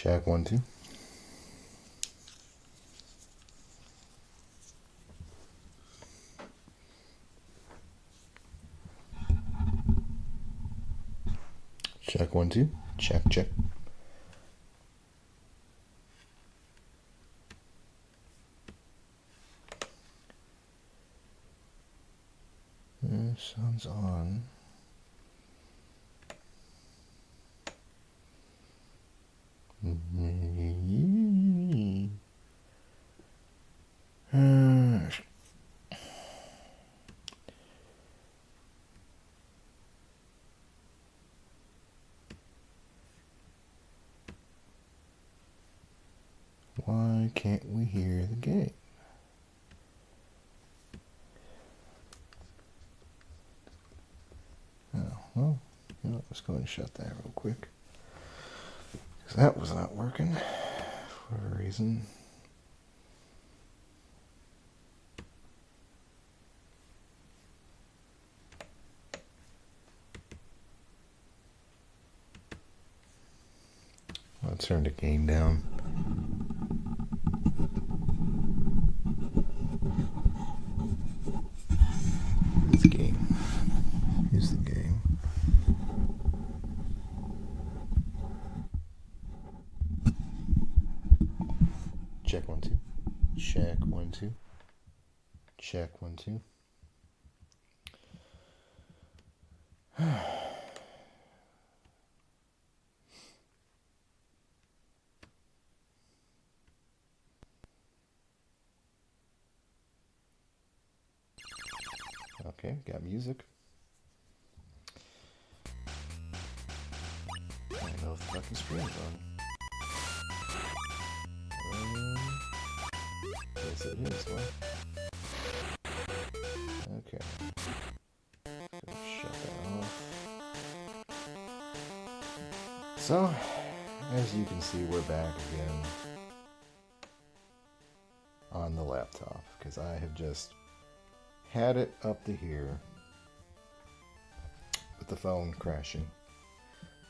Check 1, 2. Check 1, 2. Check, check. Sounds on. Why can't we hear the game? Oh, well, you know what, let's go ahead and shut that real quick. Because that was not working for a reason. I'll turn the gain down. Here's the game. Here's the game. Check 1, 2. Check 1, 2. Check 1, 2. Okay, got music. I don't know if the fucking screen is on. Yes, it is. Well, okay. So shut that off. So, as you can see, we're back again on the laptop because I have just had it up to here with the phone crashing.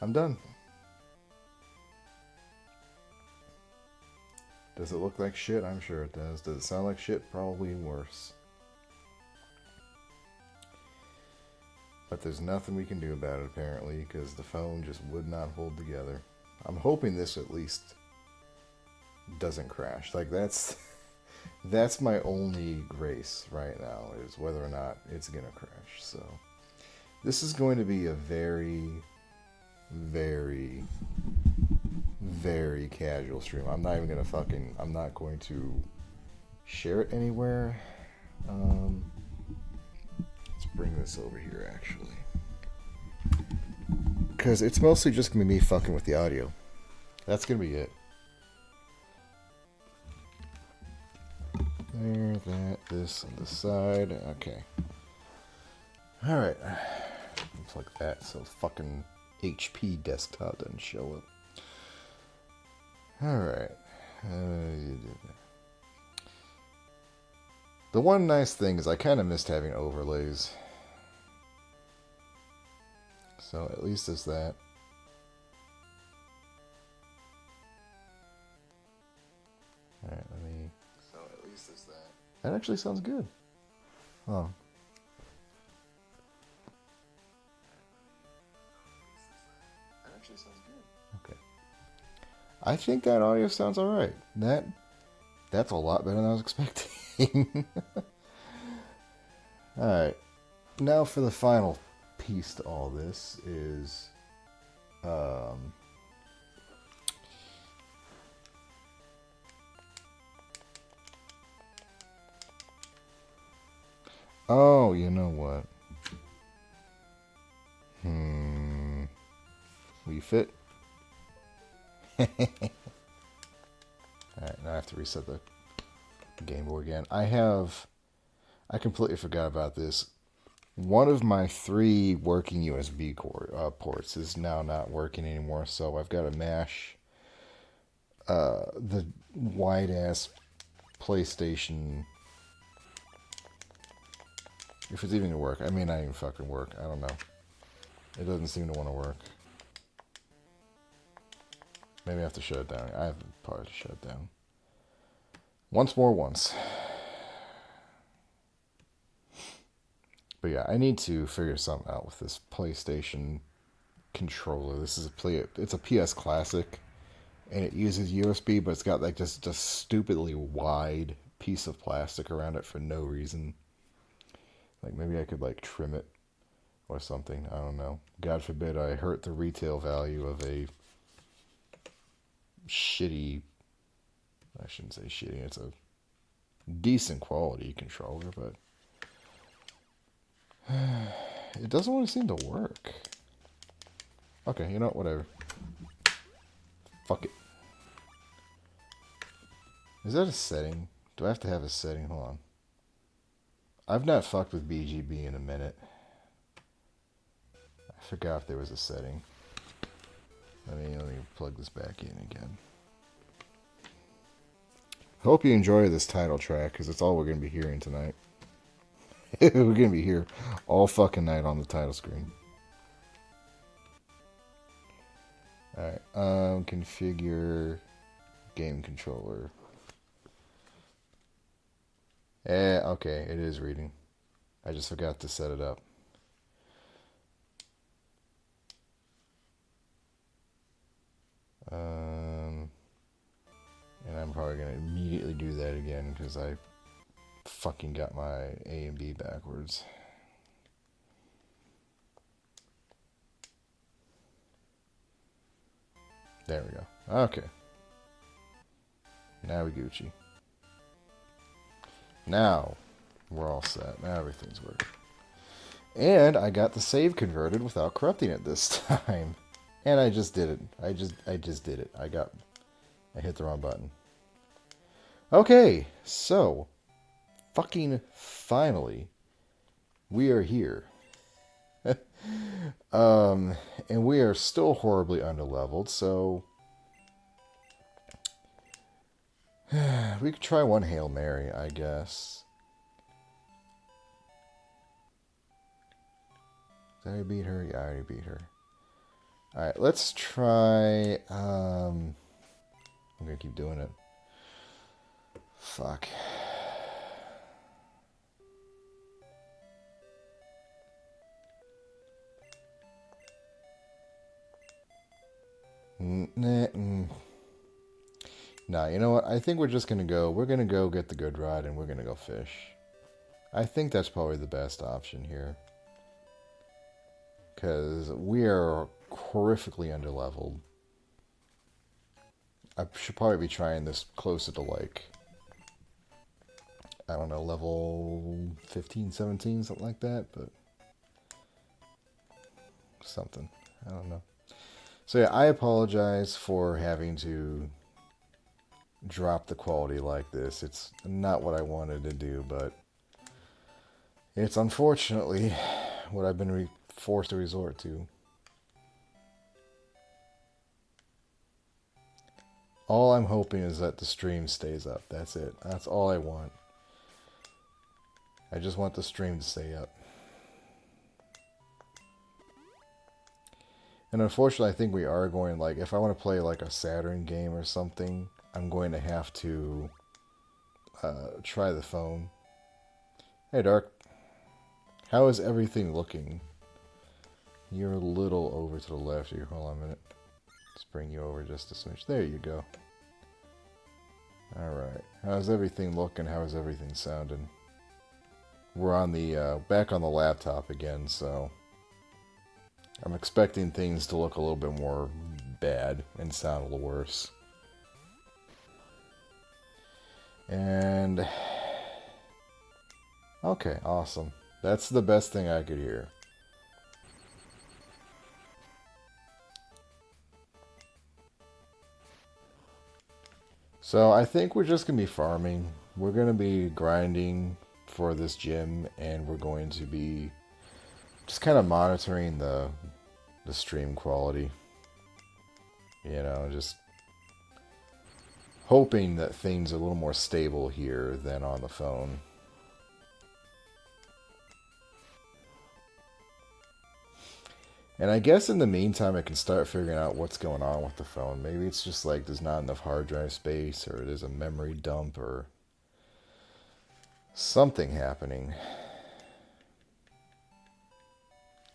I'm done. Does it look like shit? I'm sure it does. Does it sound like shit? Probably worse. But there's nothing we can do about it apparently because the phone just would not hold together. I'm hoping this at least doesn't crash. Like that's my only grace right now is whether or not it's gonna crash. So this is going to be a very, very, very casual stream. I'm not even gonna I'm not going to share it anywhere. Let's bring this over here actually. Because it's mostly just gonna be me fucking with the audio. That's gonna be it. There, that, this on the side. Okay. Alright. Looks like that, so fucking HP desktop doesn't show up. Alright. The one nice thing is I kind of missed having overlays. So at least there's that. Alright, let me... So at least there's that. That actually sounds good. Oh. That actually sounds good. Okay. I think that audio sounds alright. That's a lot better than I was expecting. Alright. Now for the final piece to all this is oh, you know what? Will you fit? Alright, now I have to reset the Game Boy again. I completely forgot about this. One of my 3 working USB ports is now not working anymore, so I've got to mash the wide-ass PlayStation. If it's even going to work. I may not even fucking work. I don't know. It doesn't seem to want to work. Maybe I have to shut it down. I have the power to shut it down. Once more once. But yeah, I need to figure something out with this PlayStation controller. This is it's a PS Classic, and it uses USB, but it's got like just a stupidly wide piece of plastic around it for no reason. Like maybe I could like trim it or something. I don't know. God forbid I hurt the retail value of a shitty, I shouldn't say shitty, it's a decent quality controller, but it doesn't want to seem to work. Okay, you know what, whatever. Fuck it. Is that a setting? Do I have to have a setting? Hold on. I've not fucked with BGB in a minute. I forgot if there was a setting. Let me plug this back in again. Hope you enjoy this title track, because it's all we're going to be hearing tonight. We're going to be here all fucking night on the title screen. Alright, configure game controller. Okay, it is reading. I just forgot to set it up. And I'm probably going to immediately do that again because I fucking got my A and B backwards. There we go. Okay. Now we Gucci. Now we're all set. Now everything's working. And I got the save converted without corrupting it this time. And I just did it. I just did it. I hit the wrong button. Okay, so fucking finally we are here. And we are still horribly underleveled, so we could try one Hail Mary, I guess. Did I beat her? Yeah, I already beat her. Alright, let's try... I'm gonna keep doing it. Fuck. Nah, you know what? I think we're just gonna go... We're gonna go get the good ride and we're gonna go fish. I think that's probably the best option here. Because we are horrifically underleveled. I should probably be trying this closer to like, I don't know, level 15, 17, something like that, but something. I don't know. So yeah, I apologize for having to drop the quality like this. It's not what I wanted to do, but it's unfortunately what I've been forced to resort to. All I'm hoping is that the stream stays up. That's it. That's all I want. I just want the stream to stay up. And unfortunately, I think we are going, like, if I want to play like a Saturn game or something, I'm going to have to try the phone. Hey, Dark. How is everything looking? You're a little over to the left here. Hold on a minute. Let's bring you over just a smidge. There you go. Alright. How's everything looking? How is everything sounding? We're on the back on the laptop again, so I'm expecting things to look a little bit more bad and sound a little worse. And okay, awesome. That's the best thing I could hear. So I think we're just going to be farming. We're going to be grinding for this gym, and we're going to be just kind of monitoring the stream quality. You know, just hoping that things are a little more stable here than on the phone. And I guess in the meantime, I can start figuring out what's going on with the phone. Maybe it's just like there's not enough hard drive space, or there's a memory dump, or something happening.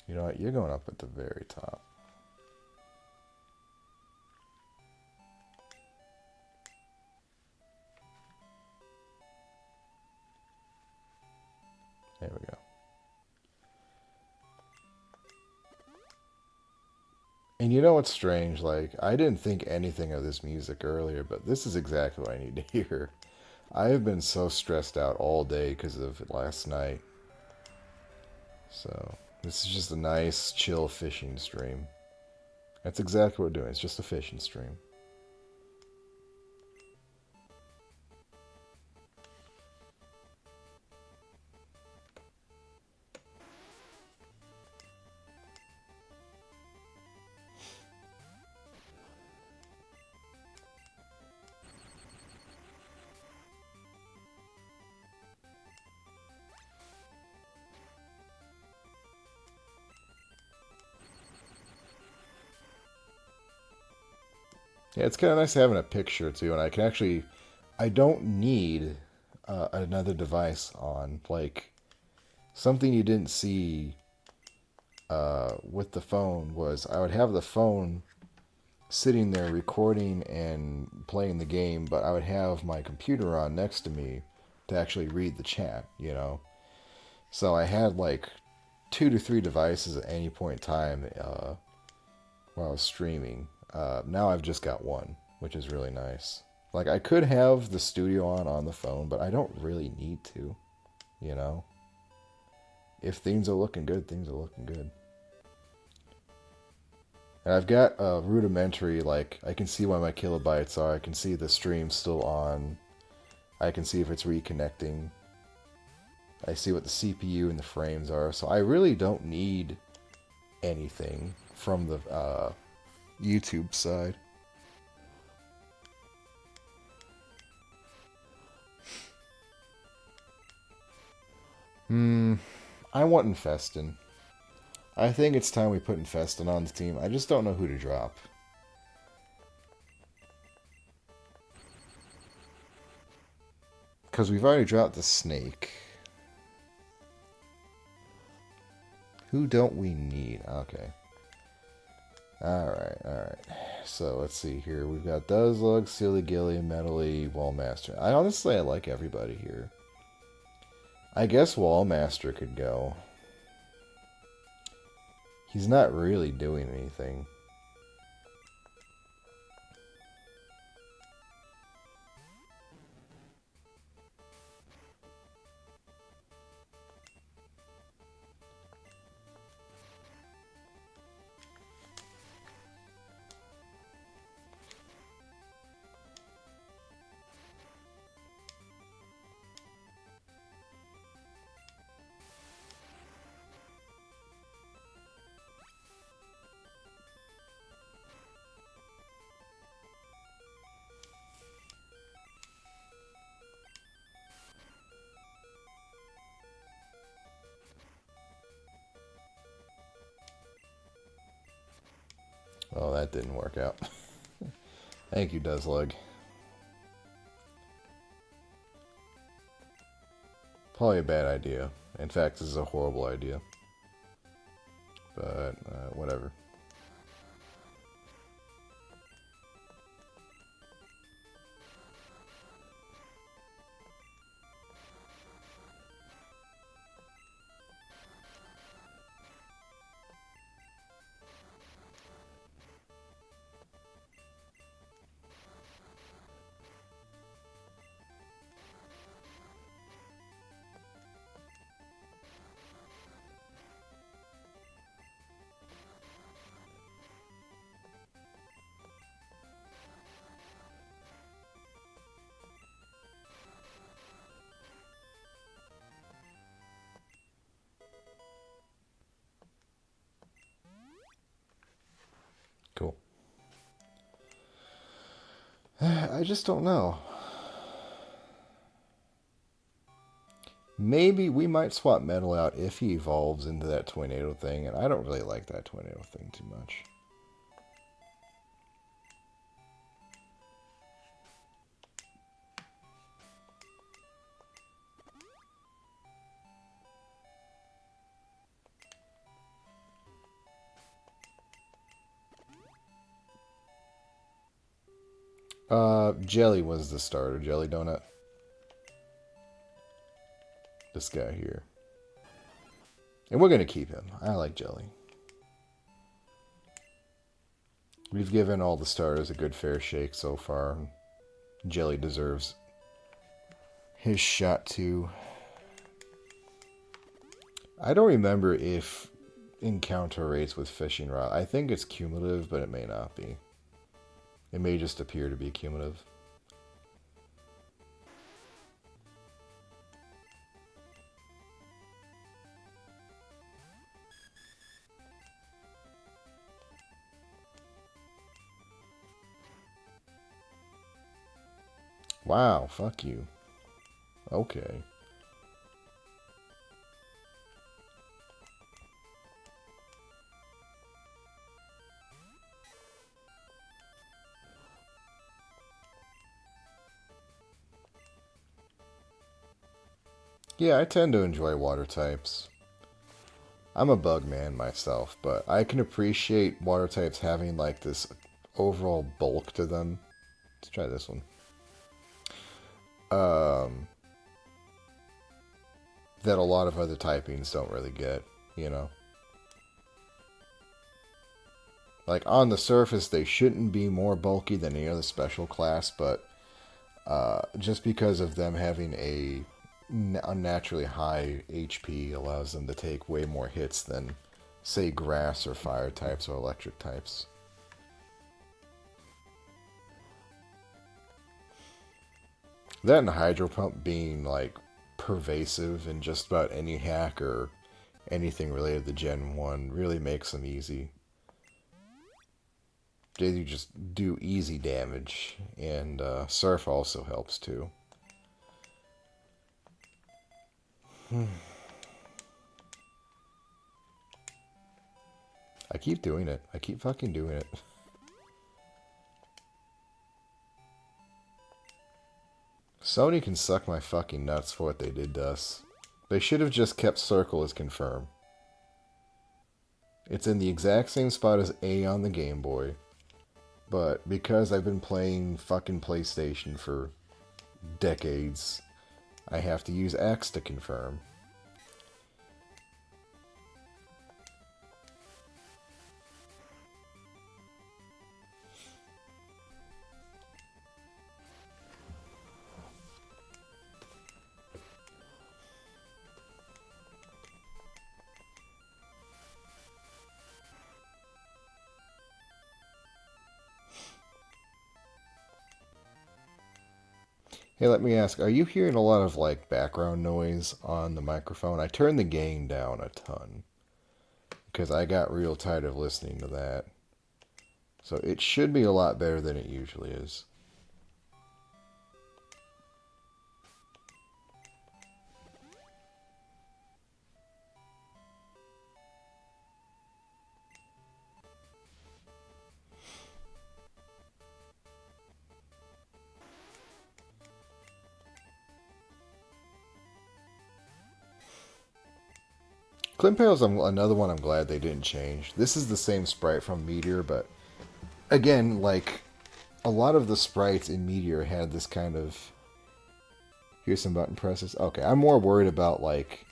You know what? You're going up at the very top. There we go. And you know what's strange? Like, I didn't think anything of this music earlier, but this is exactly what I need to hear. I have been so stressed out all day because of last night. So, this is just a nice, chill fishing stream. That's exactly what we're doing. It's just a fishing stream. Yeah, it's kind of nice having a picture too, and I can actually, I don't need another device on. Like, something you didn't see with the phone was I would have the phone sitting there recording and playing the game, but I would have my computer on next to me to actually read the chat, you know? So I had like 2 to 3 devices at any point in time while I was streaming. Now I've just got one, which is really nice. Like, I could have the studio on the phone, but I don't really need to, you know? If things are looking good, things are looking good. And I've got a rudimentary, like, I can see why my kilobytes are. I can see the stream still on. I can see if it's reconnecting. I see what the CPU and the frames are. So I really don't need anything from the YouTube side. I want Infestin. I think it's time we put Infestin on the team. I just don't know who to drop. Because we've already dropped the Snake. Who don't we need? Okay. Alright. So, let's see here. We've got Duzlug, Silly Gilly, Metally, Wallmaster. I like everybody here. I guess Wallmaster could go. He's not really doing anything. Oh, that didn't work out. Thank you, Duzlug. Probably a bad idea. In fact, this is a horrible idea. But, whatever. Cool. I just don't know. Maybe we might swap Metal out if he evolves into that tornado thing, and I don't really like that tornado thing too much. Jelly was the starter. Jelly Donut. This guy here. And we're going to keep him. I like Jelly. We've given all the starters a good fair shake so far. Jelly deserves his shot too. I don't remember if encounter rates with fishing rod. I think it's cumulative, but it may not be. It may just appear to be cumulative. Wow, fuck you. Okay. Yeah, I tend to enjoy water types. I'm a bug man myself, but I can appreciate water types having like this overall bulk to them. Let's try this one. That a lot of other typings don't really get, you know? Like, on the surface, they shouldn't be more bulky than any other special class, but just because of them having a unnaturally high HP allows them to take way more hits than, say, grass or fire types or electric types. That and Hydro Pump being, like, pervasive in just about any hack or anything related to Gen 1 really makes them easy. They just do easy damage, and Surf also helps too. I keep doing it. I keep fucking doing it. Sony can suck my fucking nuts for what they did to us. They should have just kept Circle as confirm. It's in the exact same spot as A on the Game Boy. But because I've been playing fucking PlayStation for decades, I have to use X to confirm. Hey, let me ask, are you hearing a lot of, like, background noise on the microphone? I turned the gain down a ton, because I got real tired of listening to that. So it should be a lot better than it usually is. Klimpale's another one I'm glad they didn't change. This is the same sprite from Meteor, but again, like, a lot of the sprites in Meteor had this kind of... Here's some button presses. Okay, I'm more worried about, like,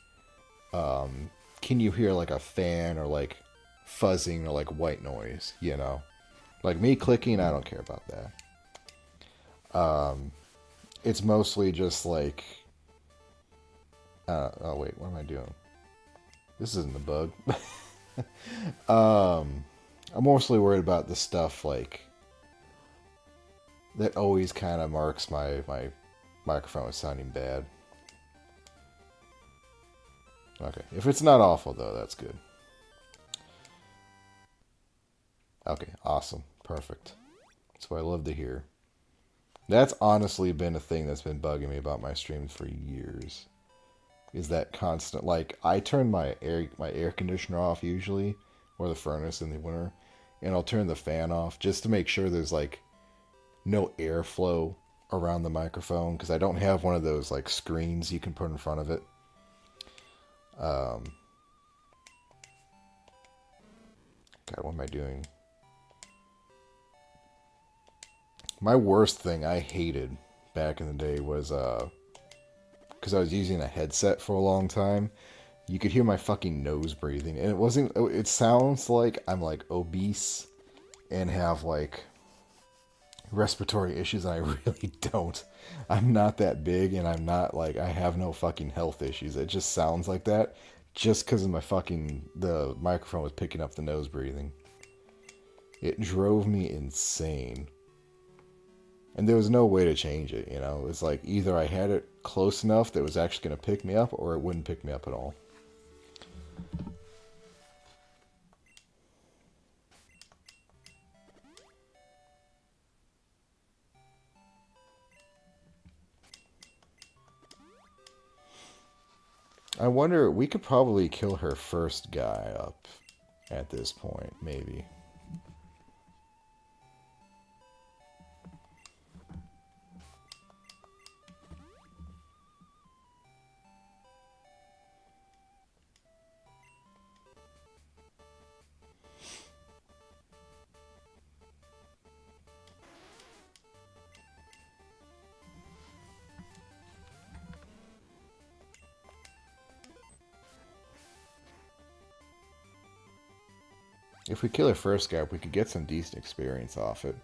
can you hear, like, a fan or, like, fuzzing or, like, white noise, you know? Like, me clicking, I don't care about that. It's mostly just, like... oh, wait, what am I doing? This isn't a bug. I'm mostly worried about the stuff, like, that always kind of marks my microphone as sounding bad. Okay, if it's not awful, though, that's good. Okay, awesome. Perfect. That's what I love to hear. That's honestly been a thing that's been bugging me about my streams for years. is that constant. Like I turn my air conditioner off usually, or the furnace in the winter, and I'll turn the fan off just to make sure there's like no airflow around the microphone because I don't have one of those like screens you can put in front of it. God, what am I doing? My worst thing I hated back in the day was because I was using a headset for a long time. You could hear my fucking nose breathing, and it wasn't. It sounds like I'm like obese and have like respiratory issues, and I really don't. I'm not that big, and I'm not like I have no fucking health issues. It just sounds like that, just because of the microphone was picking up the nose breathing. It drove me insane. And there was no way to change it, you know? It was like either I had it close enough that it was actually going to pick me up, or it wouldn't pick me up at all. I wonder, we could probably kill her first guy up at this point, maybe. If we kill her first guy, we could get some decent experience off it.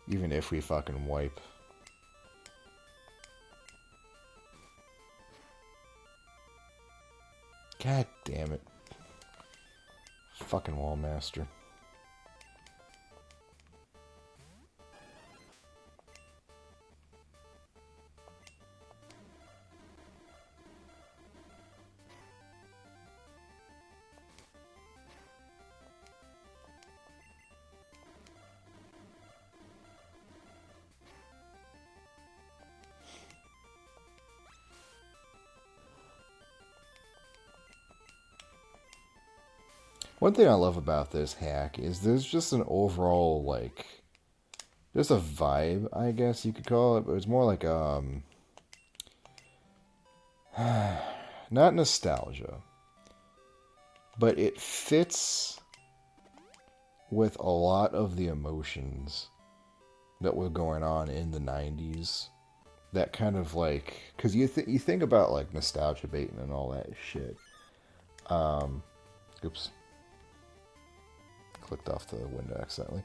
Even if we fucking wipe. God damn it. Fucking Wallmaster. One thing I love about this hack is there's just an overall, like, there's a vibe, I guess you could call it, but it's more like, not nostalgia, but it fits with a lot of the emotions that were going on in the 90s. That kind of like, because you think about like nostalgia baiting and all that shit. Oops. Clicked off the window accidentally.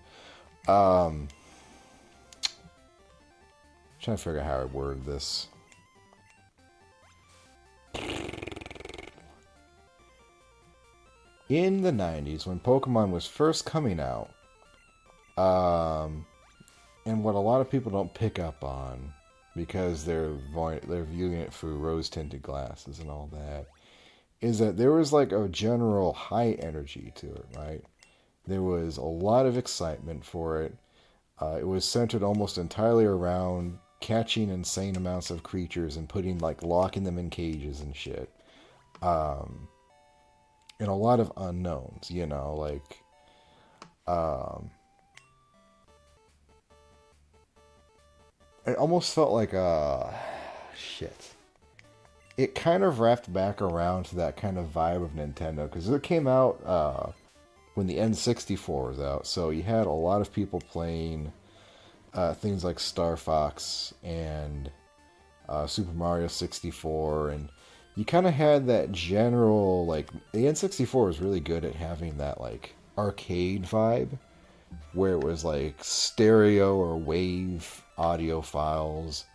Trying to figure out how I word this. In the 90s, when Pokemon was first coming out, and what a lot of people don't pick up on because they're viewing it through rose-tinted glasses and all that, is that there was like a general high energy to it, right? There was a lot of excitement for it. It was centered almost entirely around catching insane amounts of creatures and locking them in cages and shit. And a lot of unknowns, you know, like, it almost felt like, shit. It kind of wrapped back around to that kind of vibe of Nintendo, because it came out, when the N64 was out, so you had a lot of people playing things like Star Fox and Super Mario 64, and you kind of had that general, like, the N64 was really good at having that, like, arcade vibe, where it was, like, stereo or wave audio files,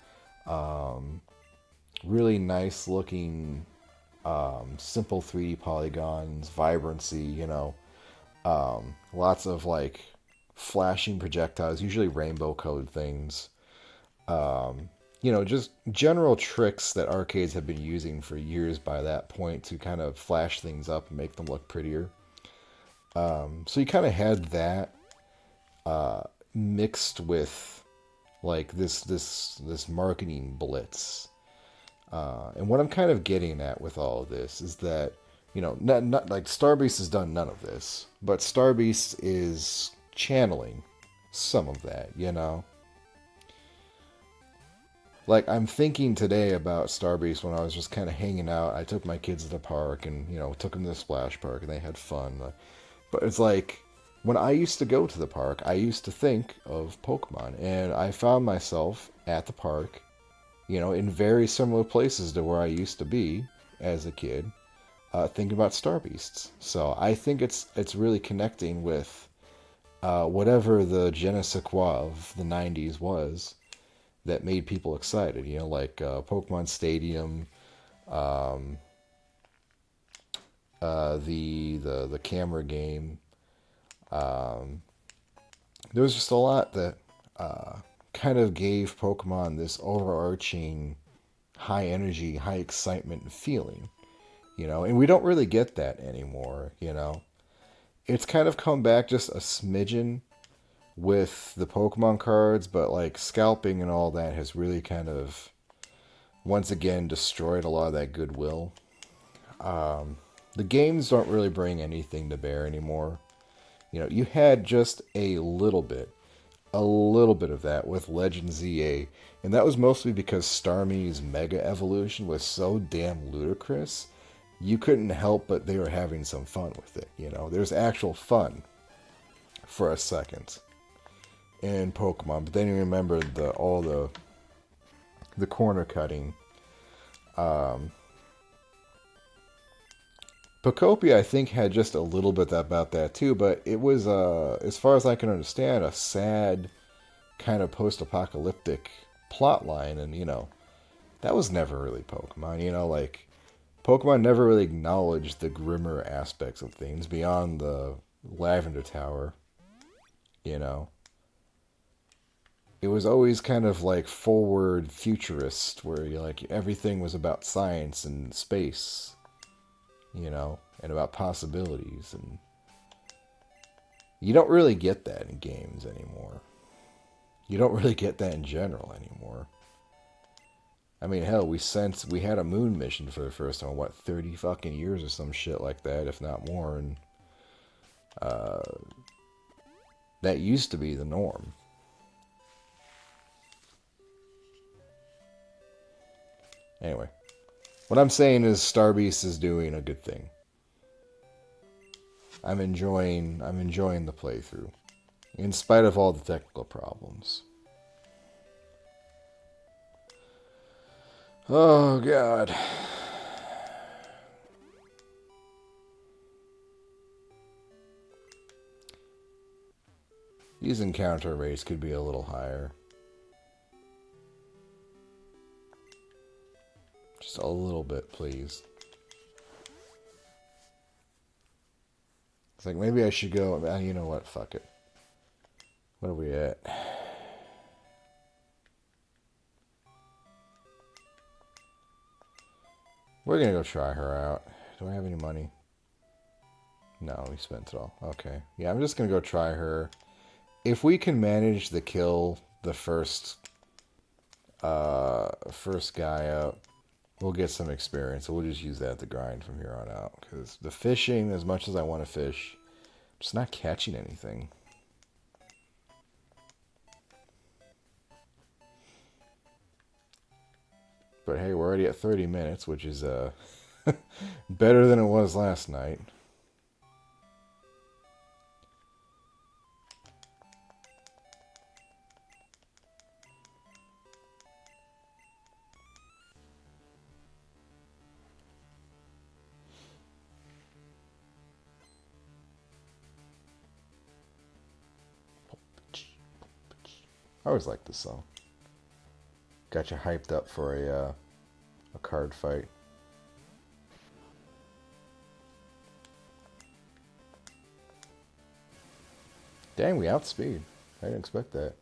really nice looking, simple 3D polygons, vibrancy, you know, lots of, like, flashing projectiles, usually rainbow colored things. You know, just general tricks that arcades have been using for years by that point to kind of flash things up and make them look prettier. So you kind of had that mixed with like this marketing blitz. And what I'm kind of getting at with all of this is that, not like Starbeast has done none of this, but Starbeast is channeling some of that. Like, I'm thinking today about Starbeast when I was just kind of hanging out. I took my kids to the park and, took them to the splash park and they had fun. But it's like, when I used to go to the park, I used to think of Pokemon. And I found myself at the park, in very similar places to where I used to be as a kid, thinking about Starbeasts. So I think it's really connecting with whatever the je ne sais quoi of the 90s was that made people excited. Like Pokemon Stadium, um, the camera game. Um, there was just a lot that kind of gave Pokemon this overarching high energy, high excitement feeling. And we don't really get that anymore. It's kind of come back just a smidgen with the Pokemon cards, but like scalping and all that has really kind of once again destroyed a lot of that goodwill. The games don't really bring anything to bear anymore. You had just a little bit of that with Legend ZA, and that was mostly because Starmie's Mega Evolution was so damn ludicrous, you couldn't help but they were having some fun with it. There's actual fun for a second in Pokemon, but then you remember all the corner cutting. Pocopia, I think, had just a little bit about that too, but it was, as far as I can understand, a sad kind of post-apocalyptic plot line, and that was never really Pokemon. Like Pokemon never really acknowledged the grimmer aspects of things beyond the Lavender Tower. You know, it was always kind of like forward futurist, where everything was about science and space. And about possibilities, and you don't really get that in games anymore. You don't really get that in general anymore. I mean, hell, we had a moon mission for the first time in, 30 fucking years or some shit like that, if not more, and that used to be the norm. Anyway, what I'm saying is Starbeast is doing a good thing. I'm enjoying the playthrough, in spite of all the technical problems. Oh, God. These encounter rates could be a little higher. Just a little bit, please. It's like, maybe I should go... You know what? Fuck it. What are we at? We're gonna go try her out. Do I have any money? No, we spent it all. Okay. Yeah, I'm just gonna go try her. If we can manage to kill the first guy out, we'll get some experience. So we'll just use that to grind from here on out. Because the fishing, as much as I want to fish, I'm just not catching anything. But hey, we're already at 30 minutes, which is better than it was last night. I always like this song. Got you hyped up for a card fight. Dang, we outspeed. I didn't expect that.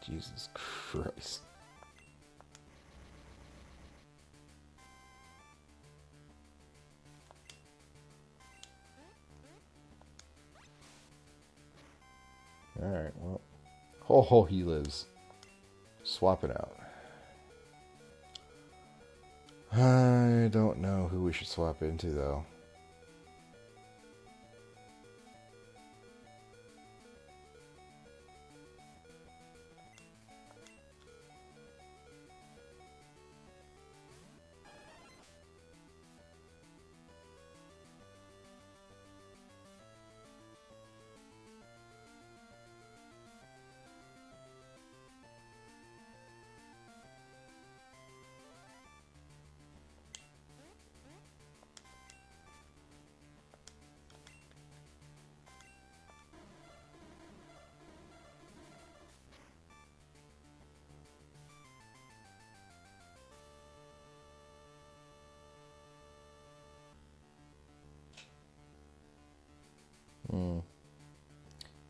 Jesus Christ. Alright, well. Oh, he lives. Swap it out. I don't know who we should swap into, though.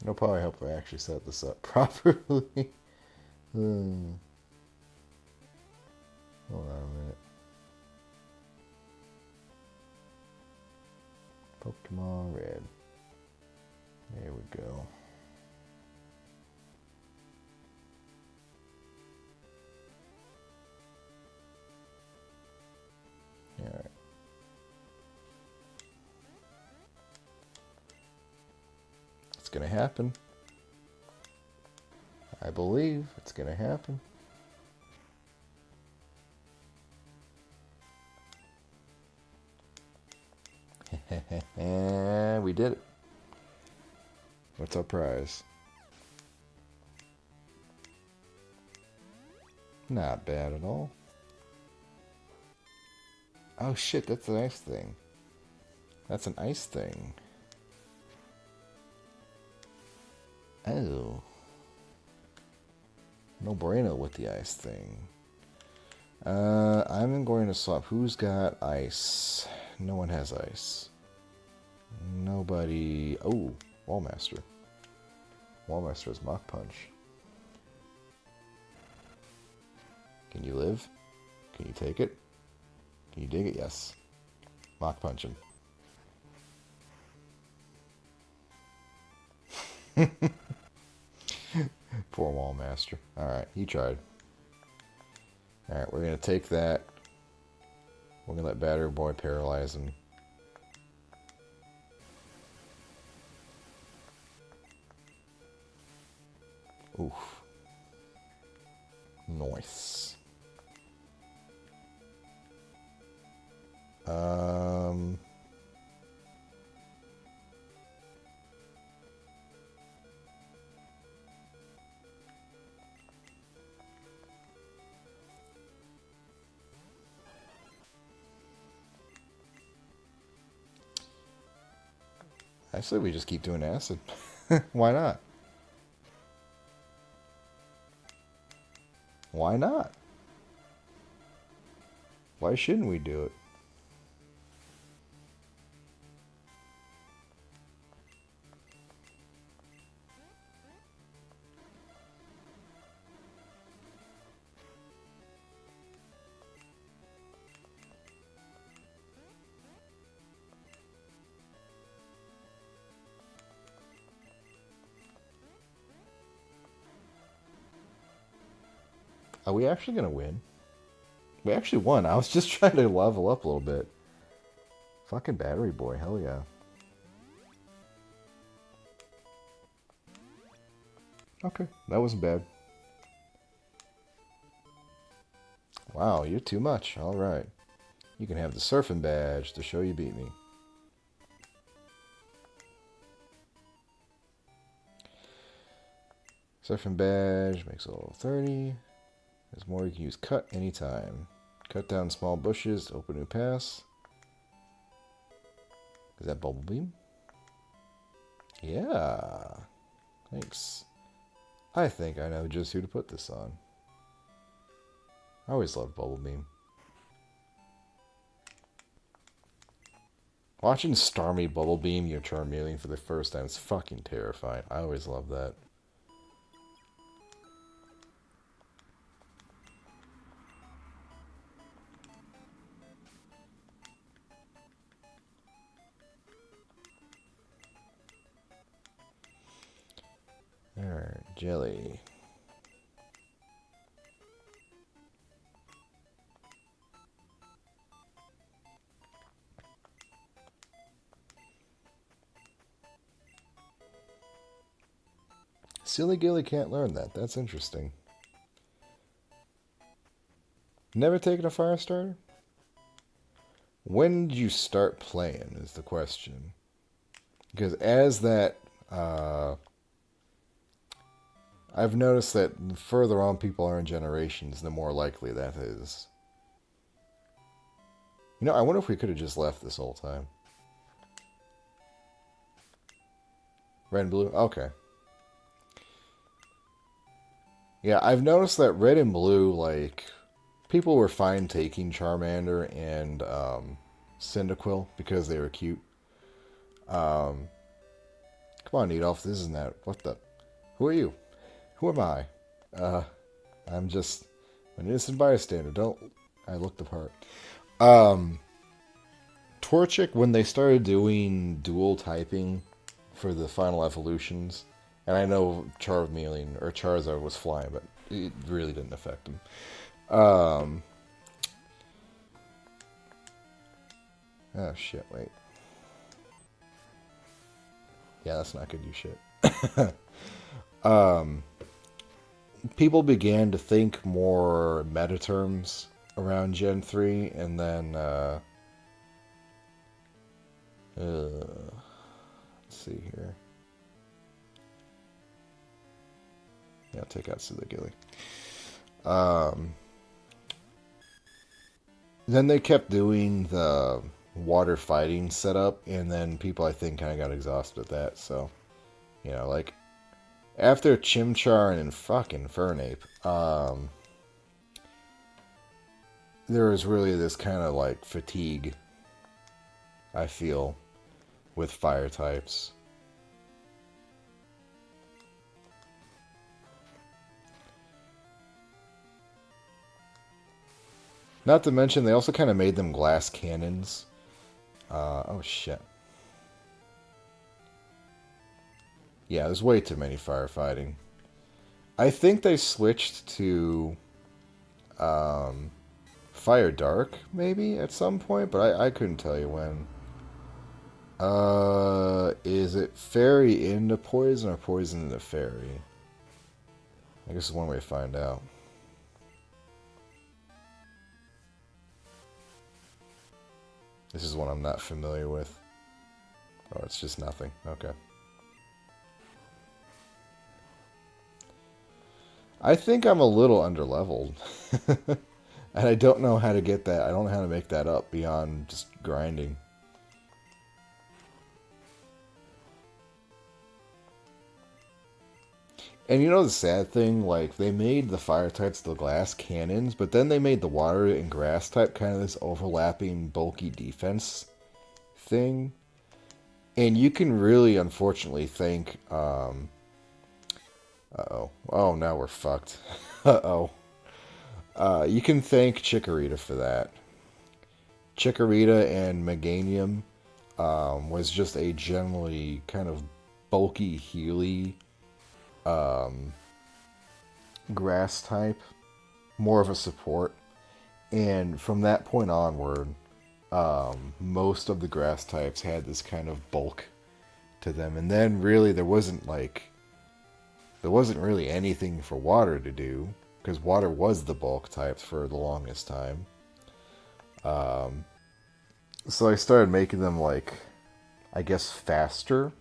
It'll probably help if I actually set this up properly. Hold on a minute. Pokemon Red. There we go. Alright. It's gonna happen. I believe it's gonna happen. We did it. What's our prize? Not bad at all. Oh shit, that's an ice thing. That's an ice thing. Oh. No bueno with the ice thing. I'm going to swap. Who's got ice? No one has ice. Nobody. Oh, Wallmaster. Wallmaster has Mach Punch. Can you live? Can you take it? Can you dig it? Yes. Mach Punch him. Poor Wallmaster. Alright, he tried. Alright, we're going to take that. We're going to let Battery Boy paralyze him. Oof. Nice. I say we just keep doing acid. Why not? Why not? Why shouldn't we do it? Are we actually going to win? We actually won. I was just trying to level up a little bit. Fucking Battery Boy. Hell yeah. Okay. That wasn't bad. Wow, you're too much. Alright. You can have the surfing badge to show you beat me. Surfing badge makes a level 30. There's more. You can use cut anytime. Cut down small bushes to open new paths. Is that Bubble Beam? Yeah. Thanks. I think I know just who to put this on. I always loved Bubble Beam. Watching Starmie Bubble Beam your Charmeleon for the first time is fucking terrifying. I always loved that. Alright. Jelly. Silly Gilly can't learn that. That's interesting. Never taken a fire starter? When did you start playing is the question. Because as that... I've noticed that the further on people are in generations, the more likely that is. You know, I wonder if we could have just left this whole time. Red and blue? Okay. Yeah, I've noticed that red and blue, like, people were fine taking Charmander and Cyndaquil because they were cute. Come on, Needolf, this isn't that. What the? Who are you? Who am I? I'm just an innocent bystander. Don't... I look the part. Torchic, when they started doing dual typing for the final evolutions, and I know Charmeleon or Charizard was flying, but it really didn't affect him. Oh shit, wait. Yeah, that's not good, you shit. People began to think more meta terms around Gen 3, and then, let's see here. Yeah, I'll take out Silly. Then they kept doing the water fighting setup, and then people, I think, kind of got exhausted at that, so, you know, like, after Chimchar and fucking Fernape, there was really this kind of, like, fatigue, I feel, with fire types. Not to mention, they also kind of made them glass cannons. Oh shit. Yeah, there's way too many firefighting. I think they switched to Fire Dark, maybe, at some point, but I couldn't tell you when. Is it Fairy into Poison or Poison into Fairy? I guess it's one way to find out. This is one I'm not familiar with. Oh, it's just nothing. Okay. I think I'm a little underleveled. And I don't know how to get that. I don't know how to make that up beyond just grinding. And you know the sad thing? Like, they made the fire types the glass cannons, but then they made the water and grass type kind of this overlapping, bulky defense thing. And you can really, unfortunately, thank... Uh-oh. Oh, now we're fucked. Uh-oh. You can thank Chikorita for that. Chikorita and Meganium was just a generally kind of bulky, healy grass type. More of a support. And from that point onward, most of the grass types had this kind of bulk to them. And then really there wasn't really anything for water to do, because water was the bulk types for the longest time. So I started making them, like, I guess faster.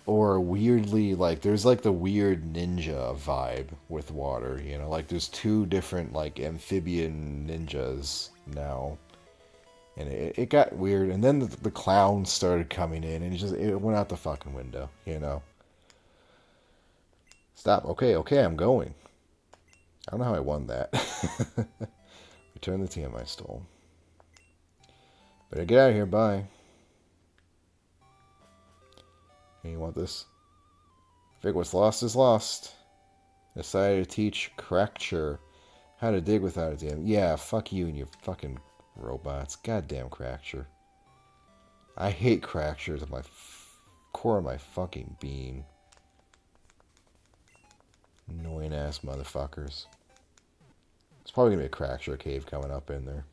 Or weirdly, like, there's like the weird ninja vibe with water, you know? Like, there's two different, like, amphibian ninjas now. And it got weird, and then the clowns started coming in, and it went out the fucking window, you know? Stop. Okay, I'm going. I don't know how I won that. Return the TM I stole. Better get out of here, bye. Hey, you want this? Fig, what's lost is lost. Decided to teach Crackture how to dig without a DM. Yeah, fuck you and your fucking robots. Goddamn Crackture. I hate Crackture to my core of my fucking being. Annoying ass motherfuckers. It's probably gonna be a Cracksure cave coming up in there.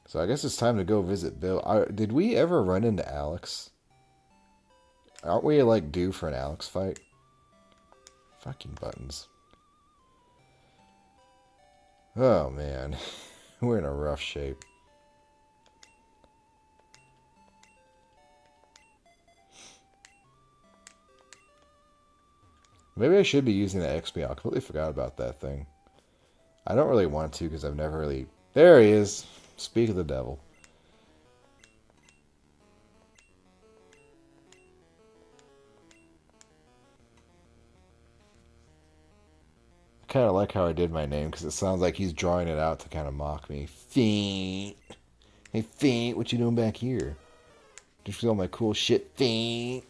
So I guess it's time to go visit Bill. Did we ever run into Alex? Aren't we like due for an Alex fight? Fucking buttons. Oh man, we're in a rough shape. Maybe I should be using the XP. I completely forgot about that thing. I don't really want to because I've never really... There he is! Speak of the devil. I kind of like how I did my name because it sounds like he's drawing it out to kind of mock me. Fiend! Hey, Fiend, what you doing back here? Just feel my cool shit, Fiend!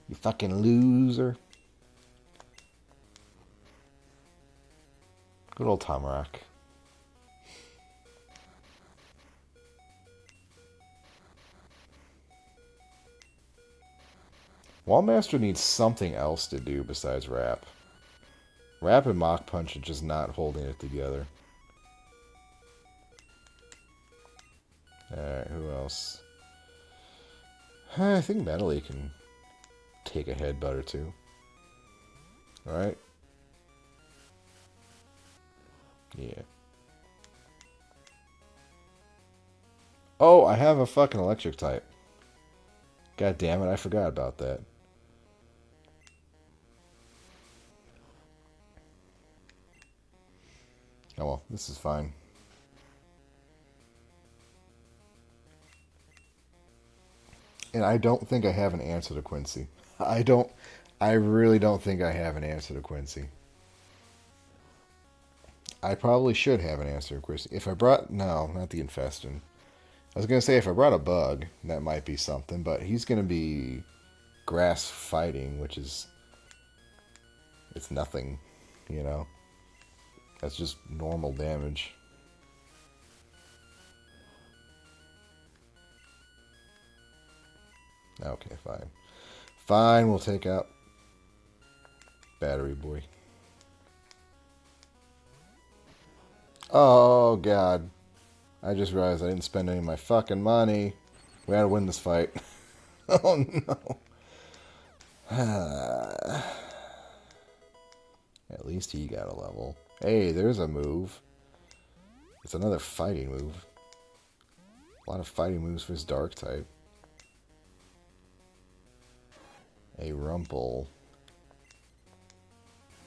You fucking loser. Good old Tomahawk. Wallmaster needs something else to do besides rap. Rap and Mach Punch are just not holding it together. Alright, who else? I think Metally can take a headbutt or two. Alright? Yeah. Oh, I have a fucking electric type. God damn it, I forgot about that. Oh well, this is fine. And I don't think I have an answer to Quincy. I really don't think I have an answer to Quincy. I probably should have an answer to Quincy. If I brought, no, not the Infestin. I was going to say if I brought a bug, that might be something, but he's going to be grass fighting, which is, it's nothing, you know. That's just normal damage. Okay, fine. Fine, we'll take out Battery Boy. Oh, God. I just realized I didn't spend any of my fucking money. We gotta win this fight. Oh, no. At least he got a level. Hey, there's a move. It's another fighting move. A lot of fighting moves for his dark type. A Rumple.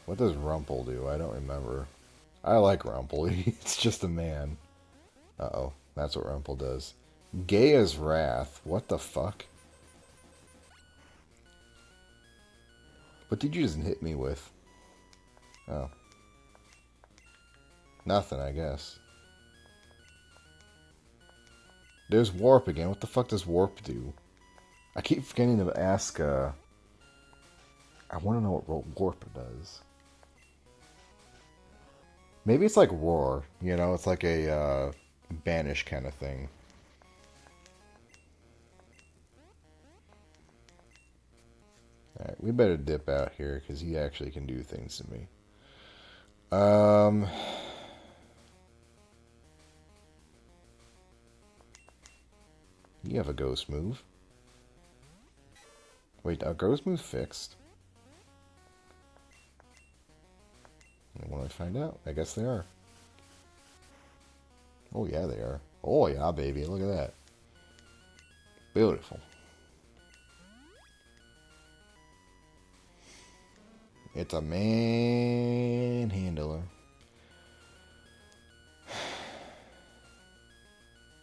What does Rumple do? I don't remember. I like Rumple. It's just a man. Uh-oh. That's what Rumple does. Gaia's Wrath. What the fuck? What did you just hit me with? Oh. Nothing, I guess. There's Warp again. What the fuck does Warp do? I keep forgetting to ask, I want to know what Warp does. Maybe it's like Roar. You know, it's like a, banish kind of thing. Alright, we better dip out here, because he actually can do things to me. You have a ghost move. Wait, are ghost moves fixed? When I find out, I guess they are. Oh yeah, they are. Oh yeah, baby, look at that. Beautiful. It's a manhandler.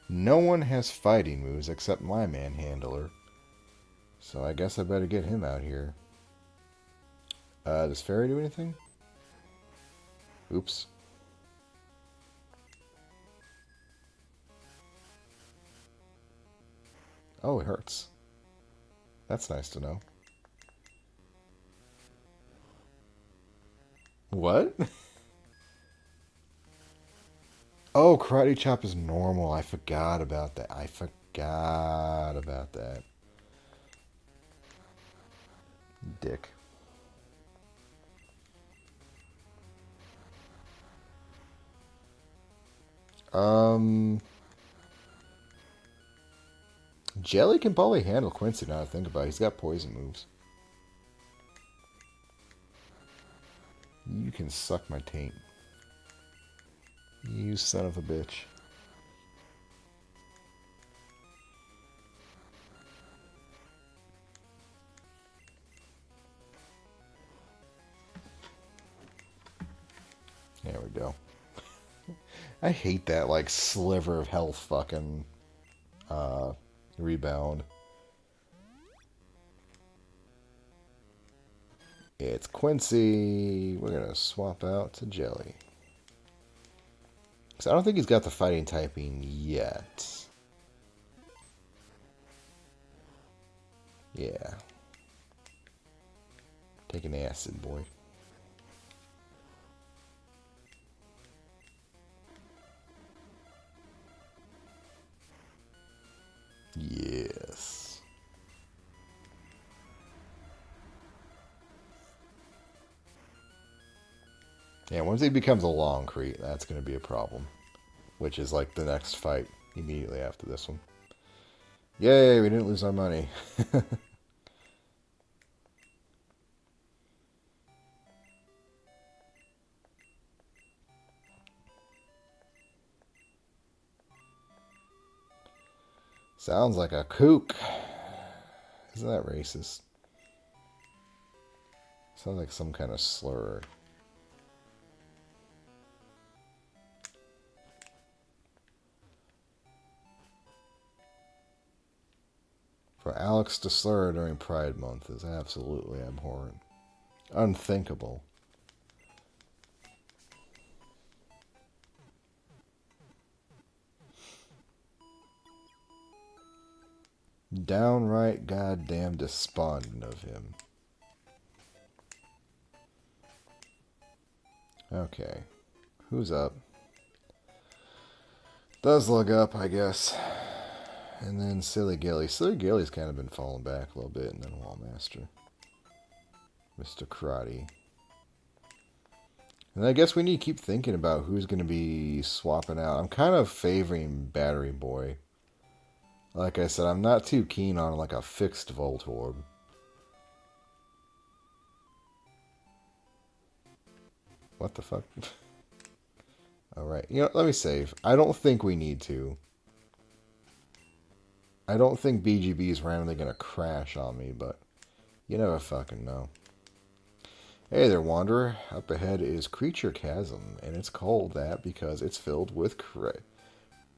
No one has fighting moves except my manhandler. So I guess I better get him out here. Does Fairy do anything? Oops. Oh, it hurts. That's nice to know. What? Oh, Karate Chop is normal. I forgot about that. I forgot about that. Dick. Um, Jelly can probably handle Quincy now I think about it. He's got poison moves. You can suck my taint. You son of a bitch. There we go. I hate that, like, sliver of health fucking rebound. It's Quincy. We're going to swap out to Jelly. Because I don't think he's got the fighting typing yet. Yeah. Take an acid, boy. Yes. Yeah, once he becomes a long Crete, that's going to be a problem. Which is like the next fight immediately after this one. Yay, we didn't lose our money. Sounds like a kook. Isn't that racist? Sounds like some kind of slur. For Alex to slur during Pride Month is absolutely abhorrent. Unthinkable. Downright goddamn despondent of him. Okay. Who's up? Does look up, I guess. And then Silly Gilly. Silly Gilly's kind of been falling back a little bit. And then Wallmaster. Mr. Karate. And I guess we need to keep thinking about who's going to be swapping out. I'm kind of favoring Battery Boy. Like I said, I'm not too keen on like a fixed Voltorb. What the fuck? Alright, you know, let me save. I don't think we need to. I don't think BGB is randomly going to crash on me, but you never fucking know. Hey there, Wanderer. Up ahead is Creature Chasm, and it's called that because it's filled with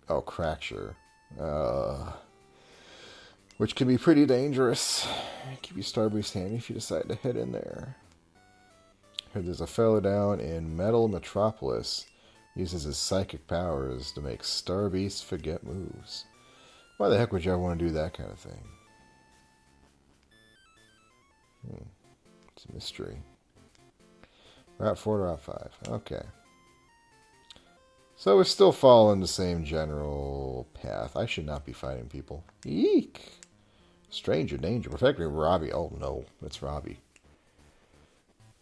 Craxure. Which can be pretty dangerous. Keep your Star Boost handy if you decide to head in there. Heard there's a fellow down in Metal Metropolis. Uses his psychic powers to make Star Beasts forget moves. Why the heck would you ever want to do that kind of thing? It's a mystery. Route 4 to Route 5. Okay. So we're still following the same general path. I should not be fighting people. Eek! Stranger danger. Perfectly Robbie. Oh no, it's Robbie.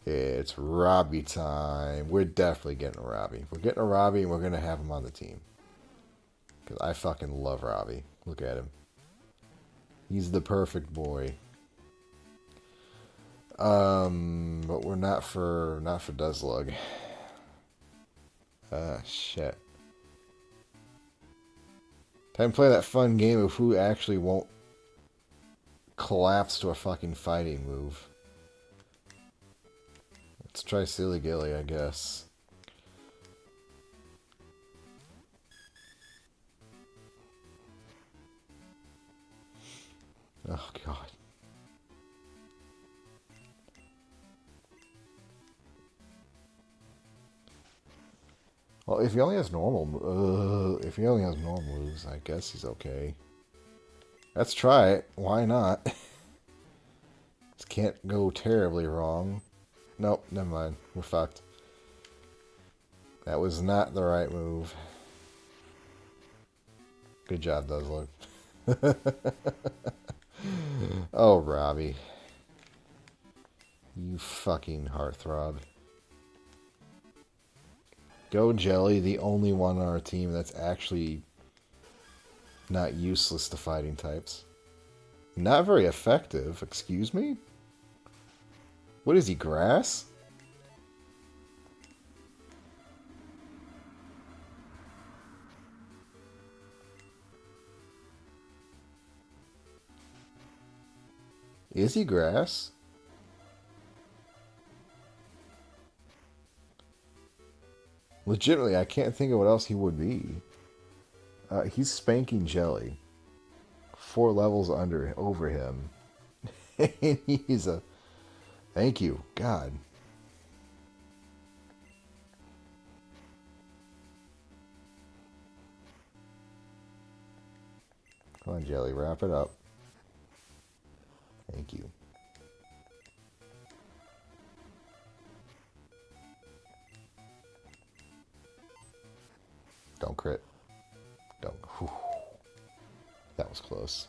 It's Robbie time. We're definitely getting a Robbie. We're getting a Robbie and we're going to have him on the team. Because I fucking love Robbie. Look at him. He's the perfect boy. But we're not for Duzlug. Shit. Time to play that fun game of who actually won't collapse to a fucking fighting move. Let's try Silly Gilly, I guess. Oh, God. Well, if he only has normal moves, I guess he's okay. Let's try it. Why not? This can't go terribly wrong. Nope, never mind. We're fucked. That was not the right move. Good job, Nuzzler. Oh, Robbie. You fucking heartthrob. Go Jelly, the only one on our team that's actually not useless to fighting types. Not very effective, excuse me? What is he, grass? Is he grass? Legitimately, I can't think of what else he would be. He's spanking Jelly. 4 levels over him. And he's a... Thank you. God. Come on, Jelly. Wrap it up. Thank you. Don't crit. Don't. Whew. That was close.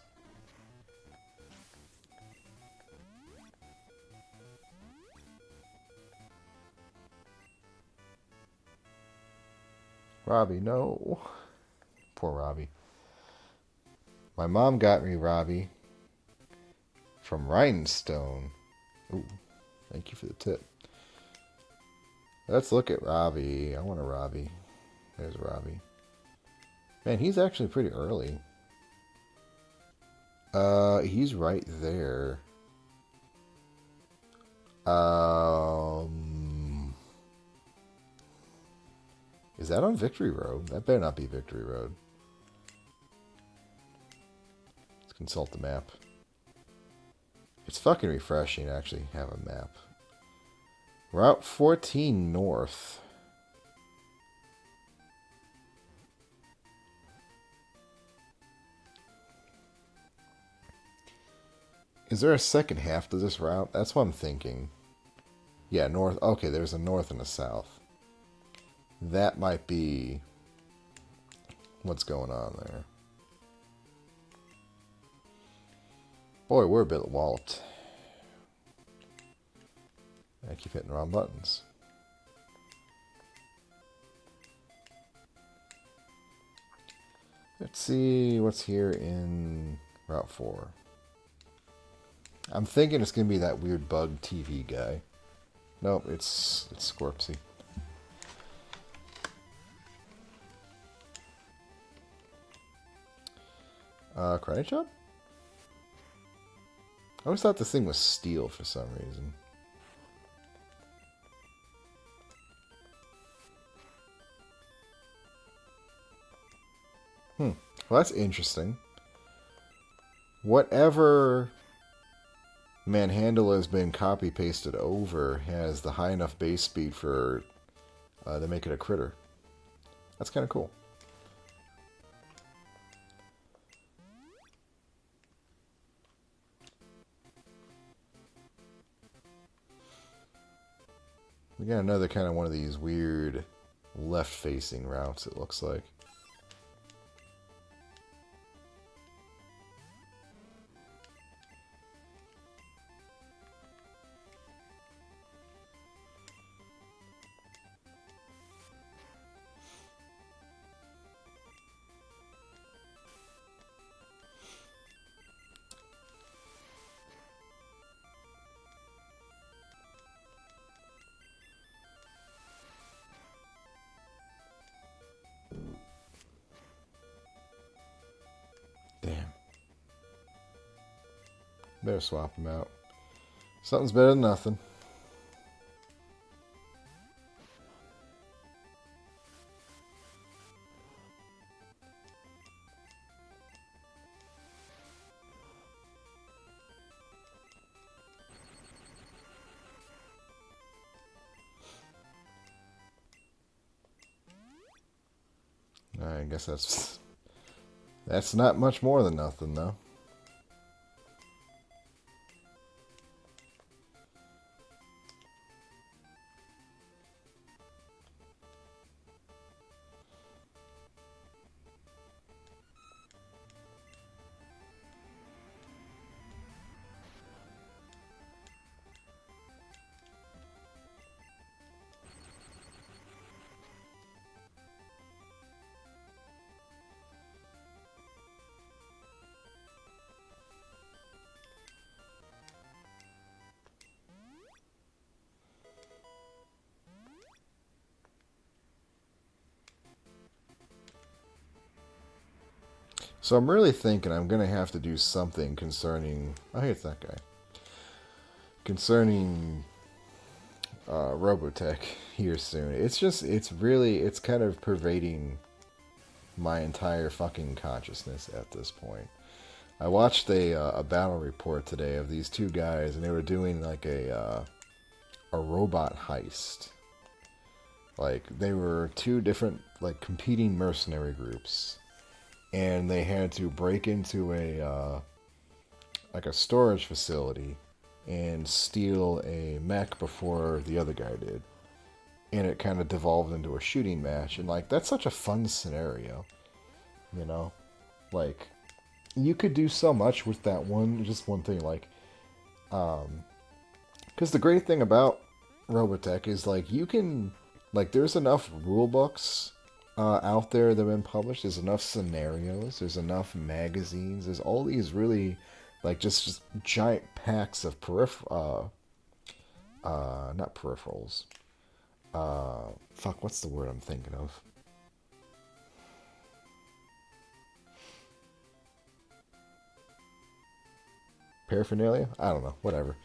Robbie, no. Poor Robbie. My mom got me Robbie from Rhinestone. Ooh, thank you for the tip. Let's look at Robbie. I want a Robbie. There's Robbie. Man, he's actually pretty early. He's right there. Is that on Victory Road? That better not be Victory Road. Let's consult the map. It's fucking refreshing to actually have a map. Route 14 north. Is there a second half to this route? That's what I'm thinking. Yeah, north. Okay, there's a north and a south. That might be what's going on there. Boy, we're a bit walloped. I keep hitting the wrong buttons. Let's see what's here in Route 4. I'm thinking it's going to be that weird bug TV guy. Nope, it's Scorpsy. Karate Chop? I always thought this thing was steel for some reason. Well, that's interesting. Whatever Manhandle has been copy-pasted over has the high enough base speed for to make it a critter. That's kind of cool. We got another kind of one of these weird left-facing routes, it looks like. Damn. Better swap them out. Something's better than nothing. I guess that's not much more than nothing, though. So I'm really thinking I'm gonna have to do something concerning. Oh, hey, it's that guy. Concerning Robotech here soon. It's kind of pervading my entire fucking consciousness at this point. I watched a battle report today of these two guys, and they were doing like a robot heist. Like they were two different like competing mercenary groups, and they had to break into a like a storage facility and steal a mech before the other guy did. And it kind of devolved into a shooting match, and like that's such a fun scenario, you know? Like you could do so much with that one thing, like because the great thing about Robotech is like you can like there's enough rule books out there that have been published. There's enough scenarios. There's enough magazines. There's all these really like just giant packs of not peripherals. Fuck, what's the word I'm thinking of? Paraphernalia? I don't know. Whatever.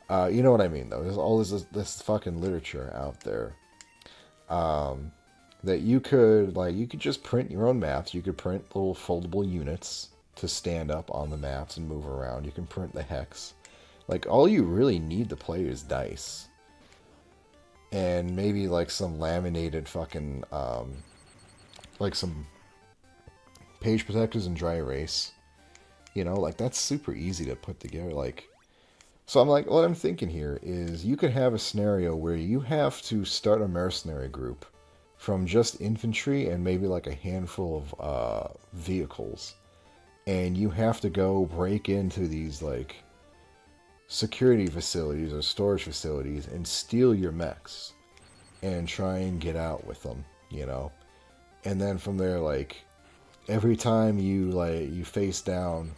You know what I mean, though. There's all this fucking literature out there that you could just print your own maps. You could print little foldable units to stand up on the maps and move around. You can print the hex. Like all you really need to play is dice, and maybe like some laminated fucking like some page protectors and dry erase. You know, like that's super easy to put together. Like, so I'm like, what I'm thinking here is you could have a scenario where you have to start a mercenary group from just infantry and maybe like a handful of vehicles, and you have to go break into these like security facilities or storage facilities and steal your mechs and try and get out with them, you know. And then from there, like every time you face down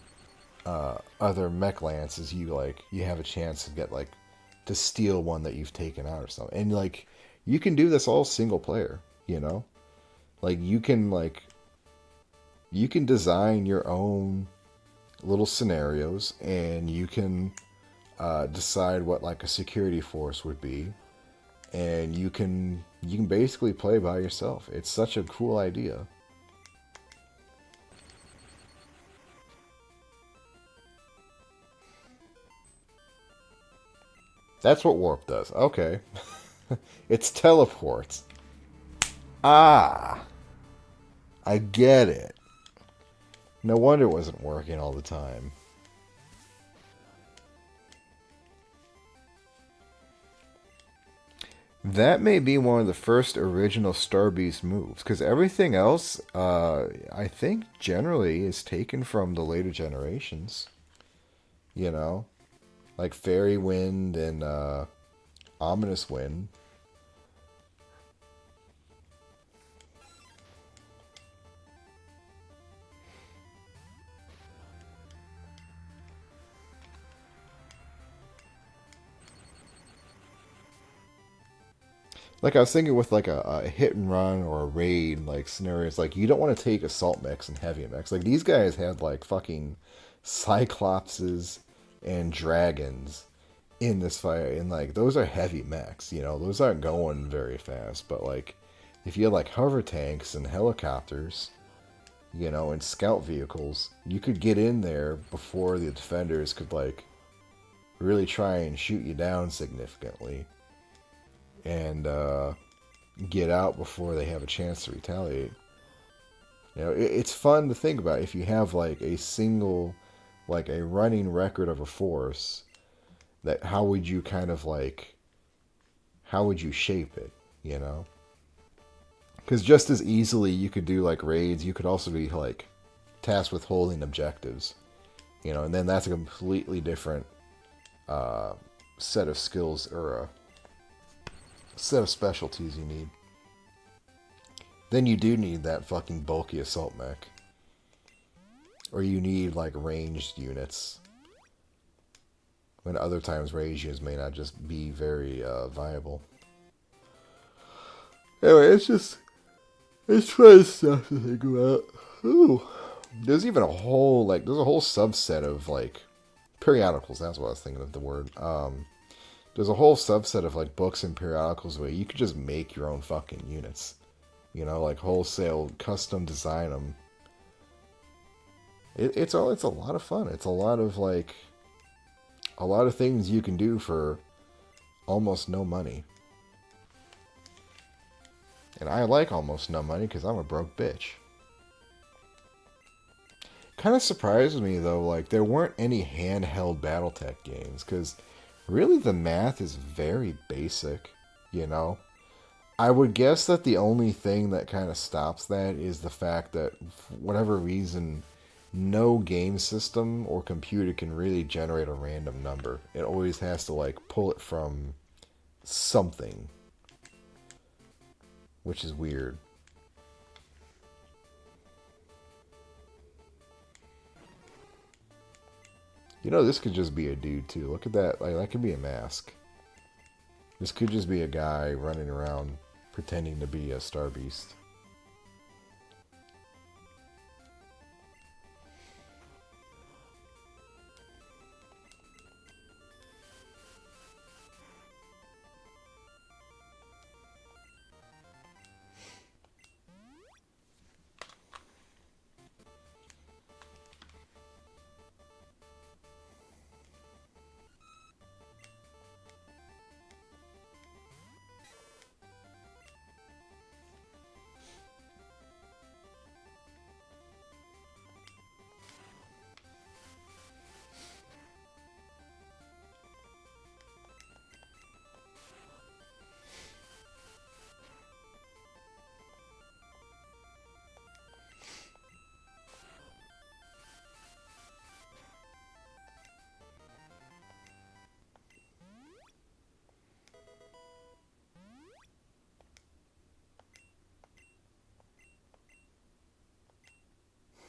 other mech lances, you have a chance to get like to steal one that you've taken out or something. And like you can do this all single player, you know. Like you can design your own little scenarios, and you can decide what like a security force would be, and you can basically play by yourself. It's such a cool idea. That's what warp does. Okay. It's teleports. Ah, I get it. No wonder it wasn't working all the time. That may be one of the first original Star Beast moves, because everything else, I think, generally is taken from the later generations. You know, like Fairy Wind and Ominous Wind. Like I was thinking with like a hit and run or a raid like scenarios, like you don't want to take assault mechs and heavy mechs. Like these guys had like fucking cyclopses and dragons in this fight, and like those are heavy mechs, you know, those aren't going very fast. But like if you had like hover tanks and helicopters, you know, and scout vehicles, you could get in there before the defenders could like really try and shoot you down significantly, and get out before they have a chance to retaliate. You know, it's fun to think about if you have like a single, like a running record of a force, that how would you kind of like, how would you shape it, you know? Because just as easily you could do like raids, you could also be like tasked with holding objectives, you know, and then that's a completely different set of skills or a set of specialties you need. Then you do need that fucking bulky assault mech. Or you need like ranged units. When other times ranged units may not just be very viable. Anyway, it's fun stuff to think about. Ooh. There's even a whole there's a whole subset of like periodicals. That's what I was thinking of the word. There's a whole subset of like books and periodicals where you could just make your own fucking units. You know, like wholesale custom design them. It's a lot of fun. It's a lot of like a lot of things you can do for almost no money. And I like almost no money because I'm a broke bitch. Kind of surprised me though, like there weren't any handheld BattleTech games because really the math is very basic, you know. I would guess that the only thing that kind of stops that is the fact that for whatever reason no game system or computer can really generate a random number. It always has to like pull it from something, which is weird. You know, this could just be a dude too. Look at that. Like that could be a mask. This could just be a guy running around pretending to be a Star Beast.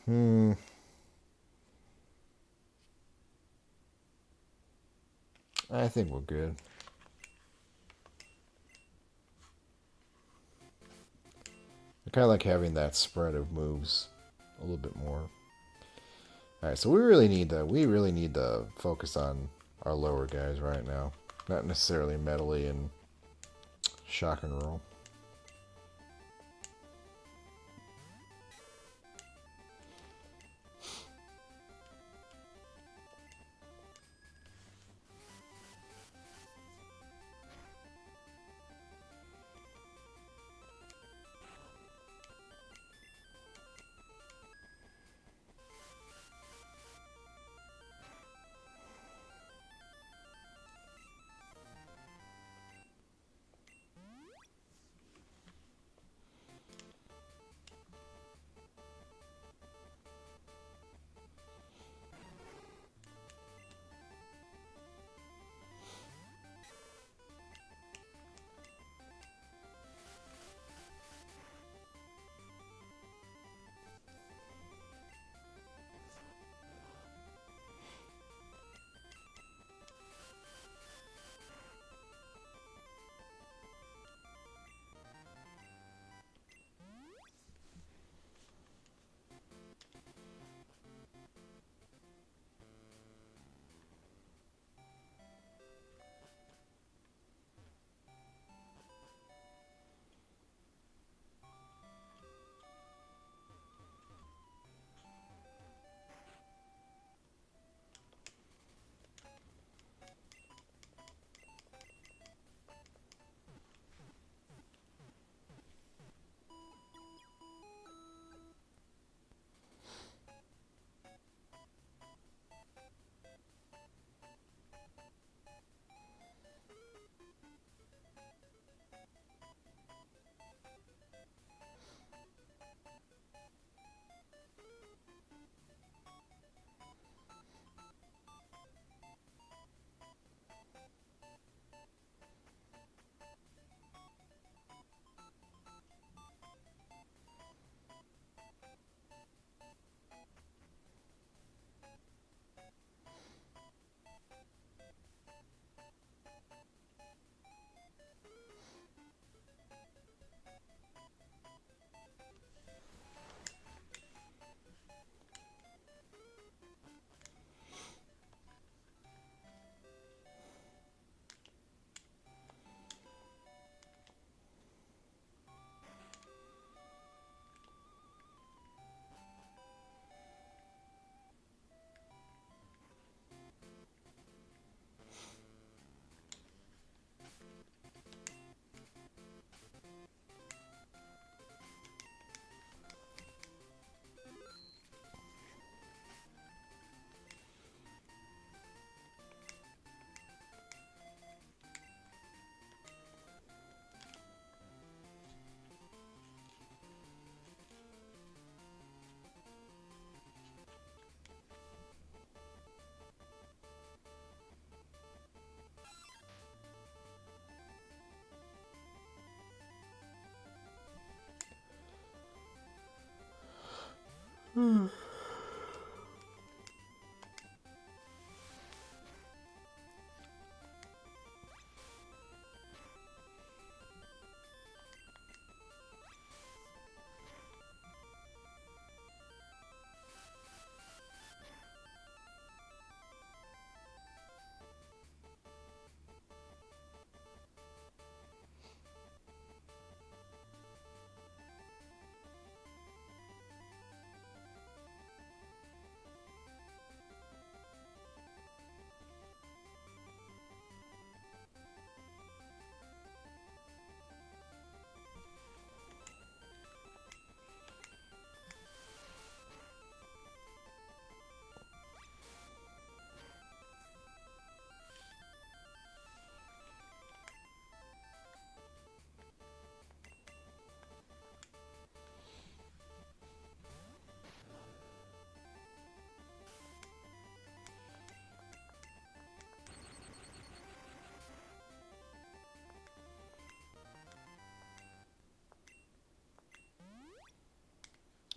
Hmm. I think we're good. I kind of like having that spread of moves a little bit more. All right, so we really need to focus on our lower guys right now, not necessarily Medley and Shock and Roll.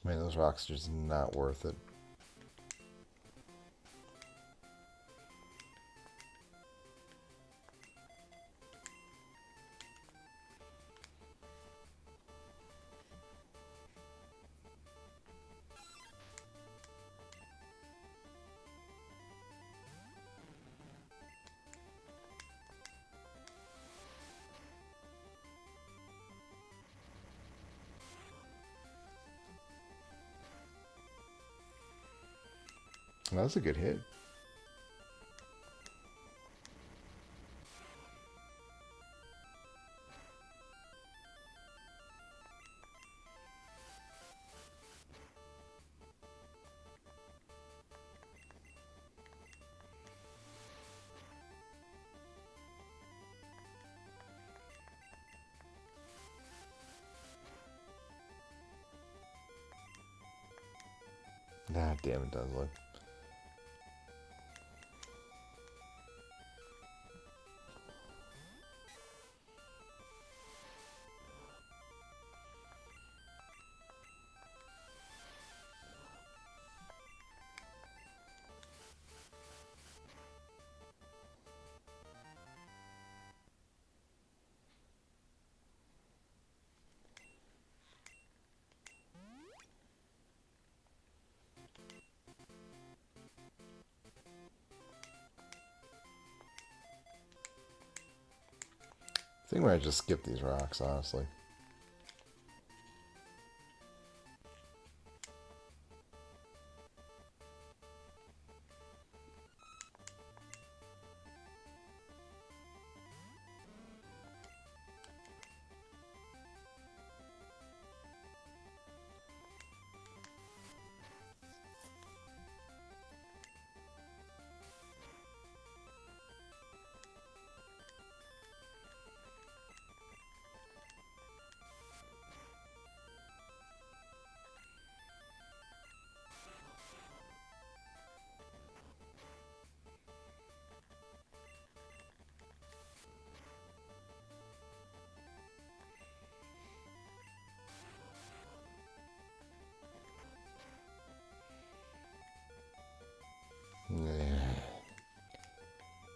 Man, those rocks are just not worth it. That was a good hit. Ah, damn it, does look. I think we might just skip these rocks, honestly.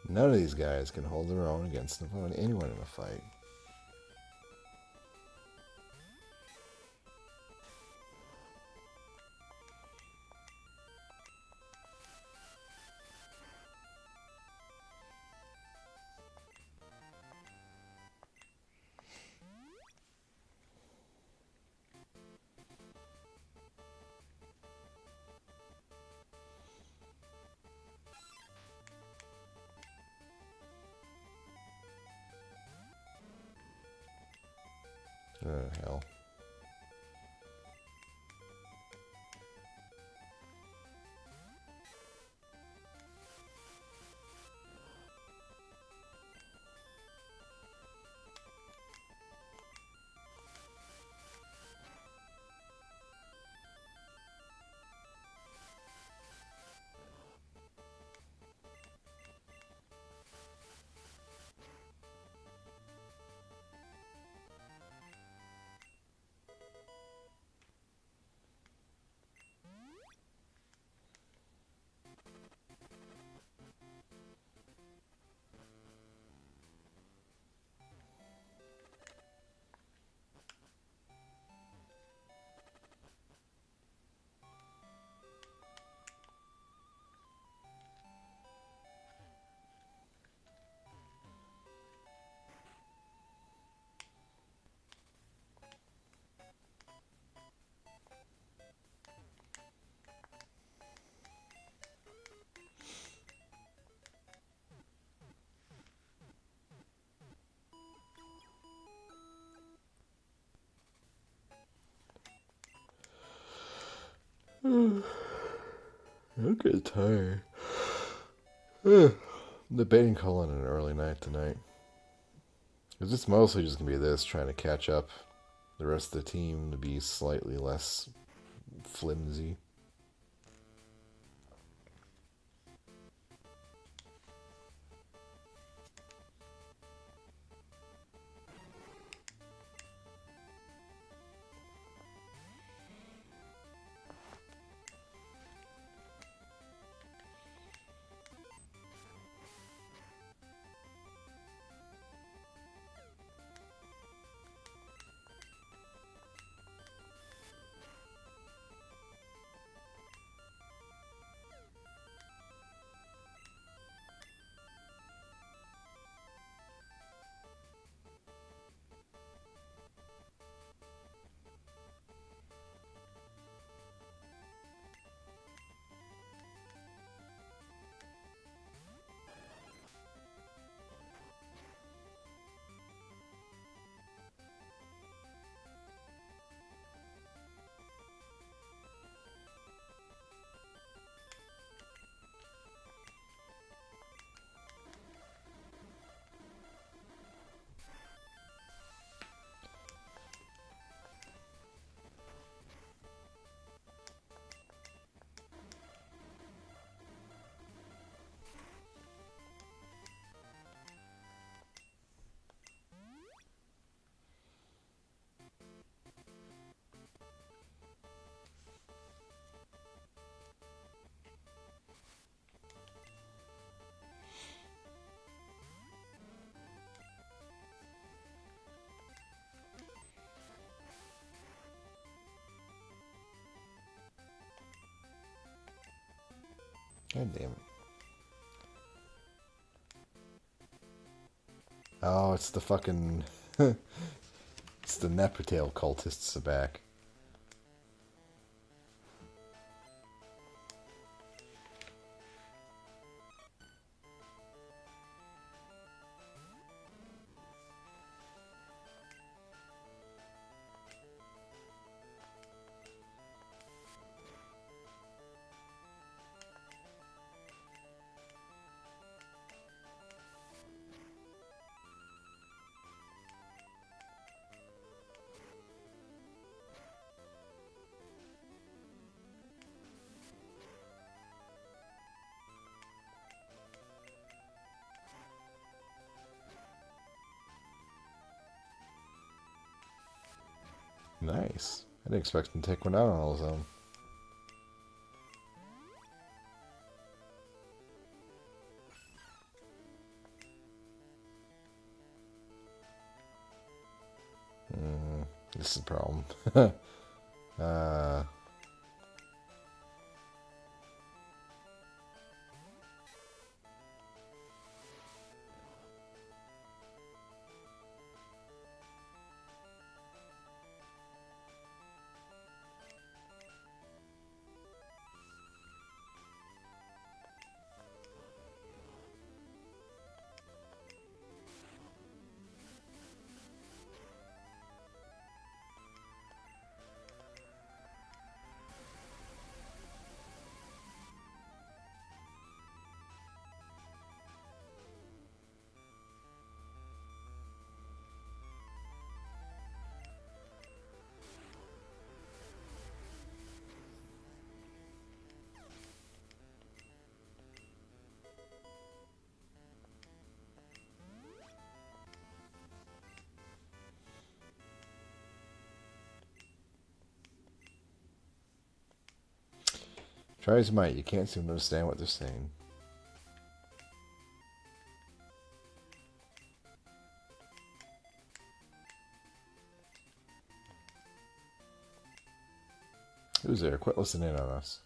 None of these guys can hold their own against anyone in a fight. Oh, hell. I'm getting tired. I'm debating calling an early night tonight. Because it's mostly just going to be this, trying to catch up the rest of the team to be slightly less flimsy. God damn it. Oh, it's the fucking... it's the Nepertail cultists are back. Nice. I didn't expect him to take one out on his own. This is a problem. uh... Try as you might, you can't seem to understand what they're saying. Who's there? Quit listening in on us.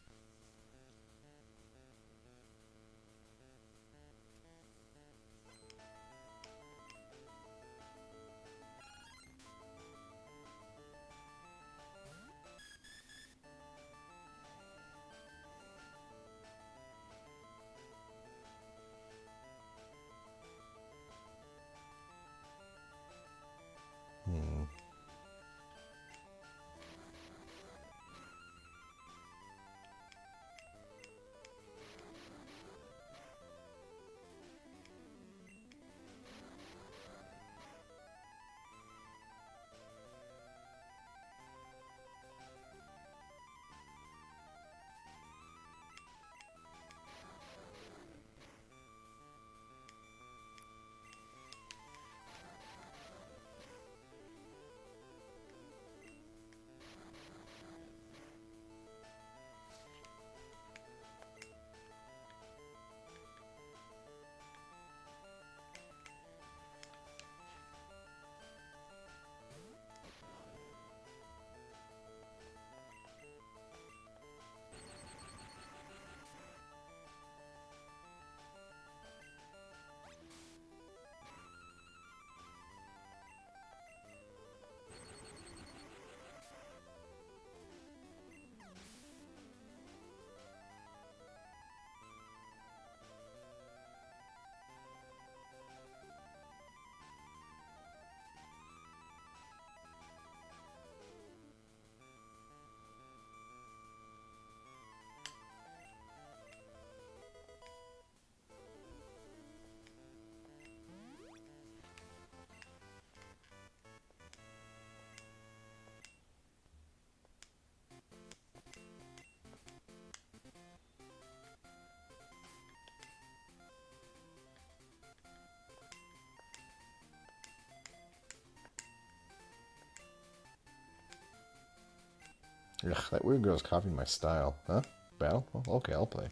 Ugh, that weird girl's copying my style. Huh? Battle? Oh, okay, I'll play.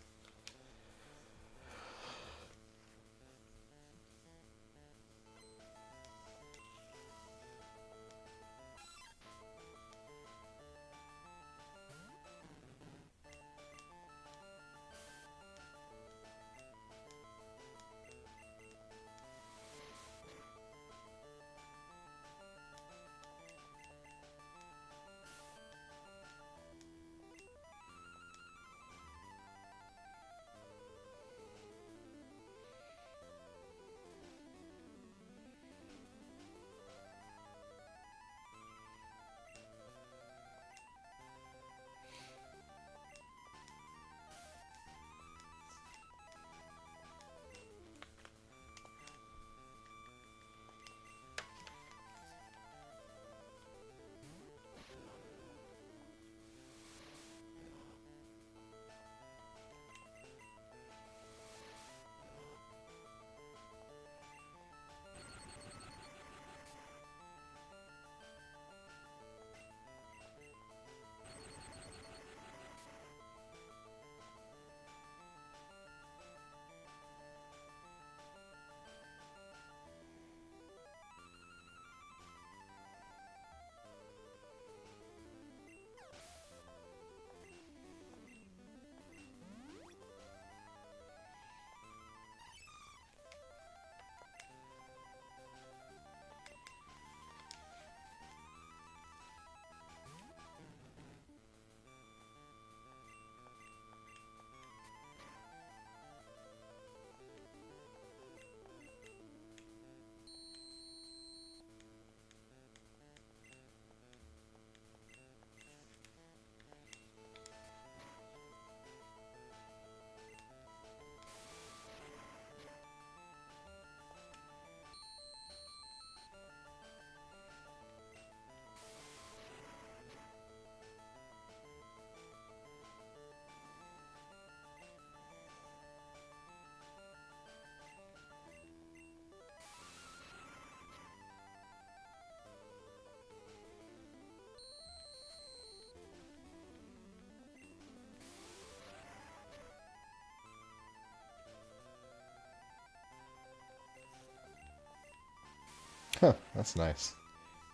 Huh, that's nice.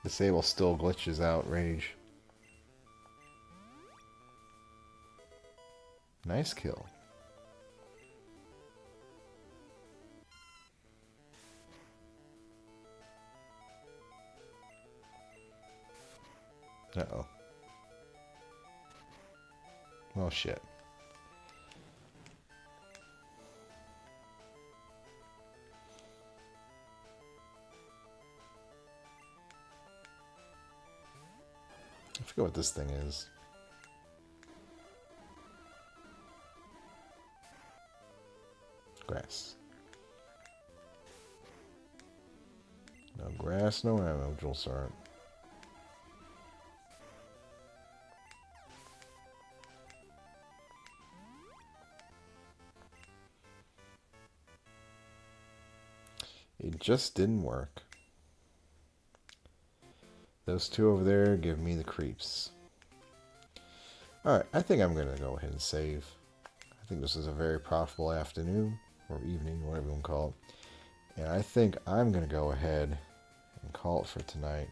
Disable still glitches out rage. Nice kill. Uh-oh. Oh, shit. I forget what this thing is. Grass. No grass, no ammo, Drill Sergeant. It just didn't work. Those two over there give me the creeps. Alright, I think I'm going to go ahead and save. I think this is a very profitable afternoon, or evening, whatever you want to call it. And I think I'm going to go ahead and call it for tonight.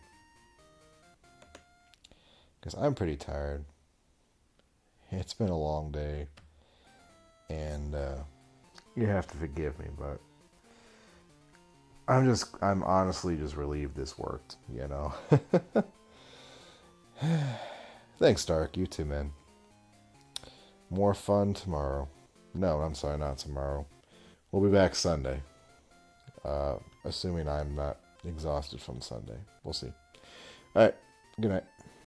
Because I'm pretty tired. It's been a long day. And you have to forgive me, but I'm honestly just relieved this worked, you know. Thanks, Dark. You too, man. More fun tomorrow. No, I'm sorry, not tomorrow. We'll be back Sunday. Assuming I'm not exhausted from Sunday. We'll see. Alright, good night.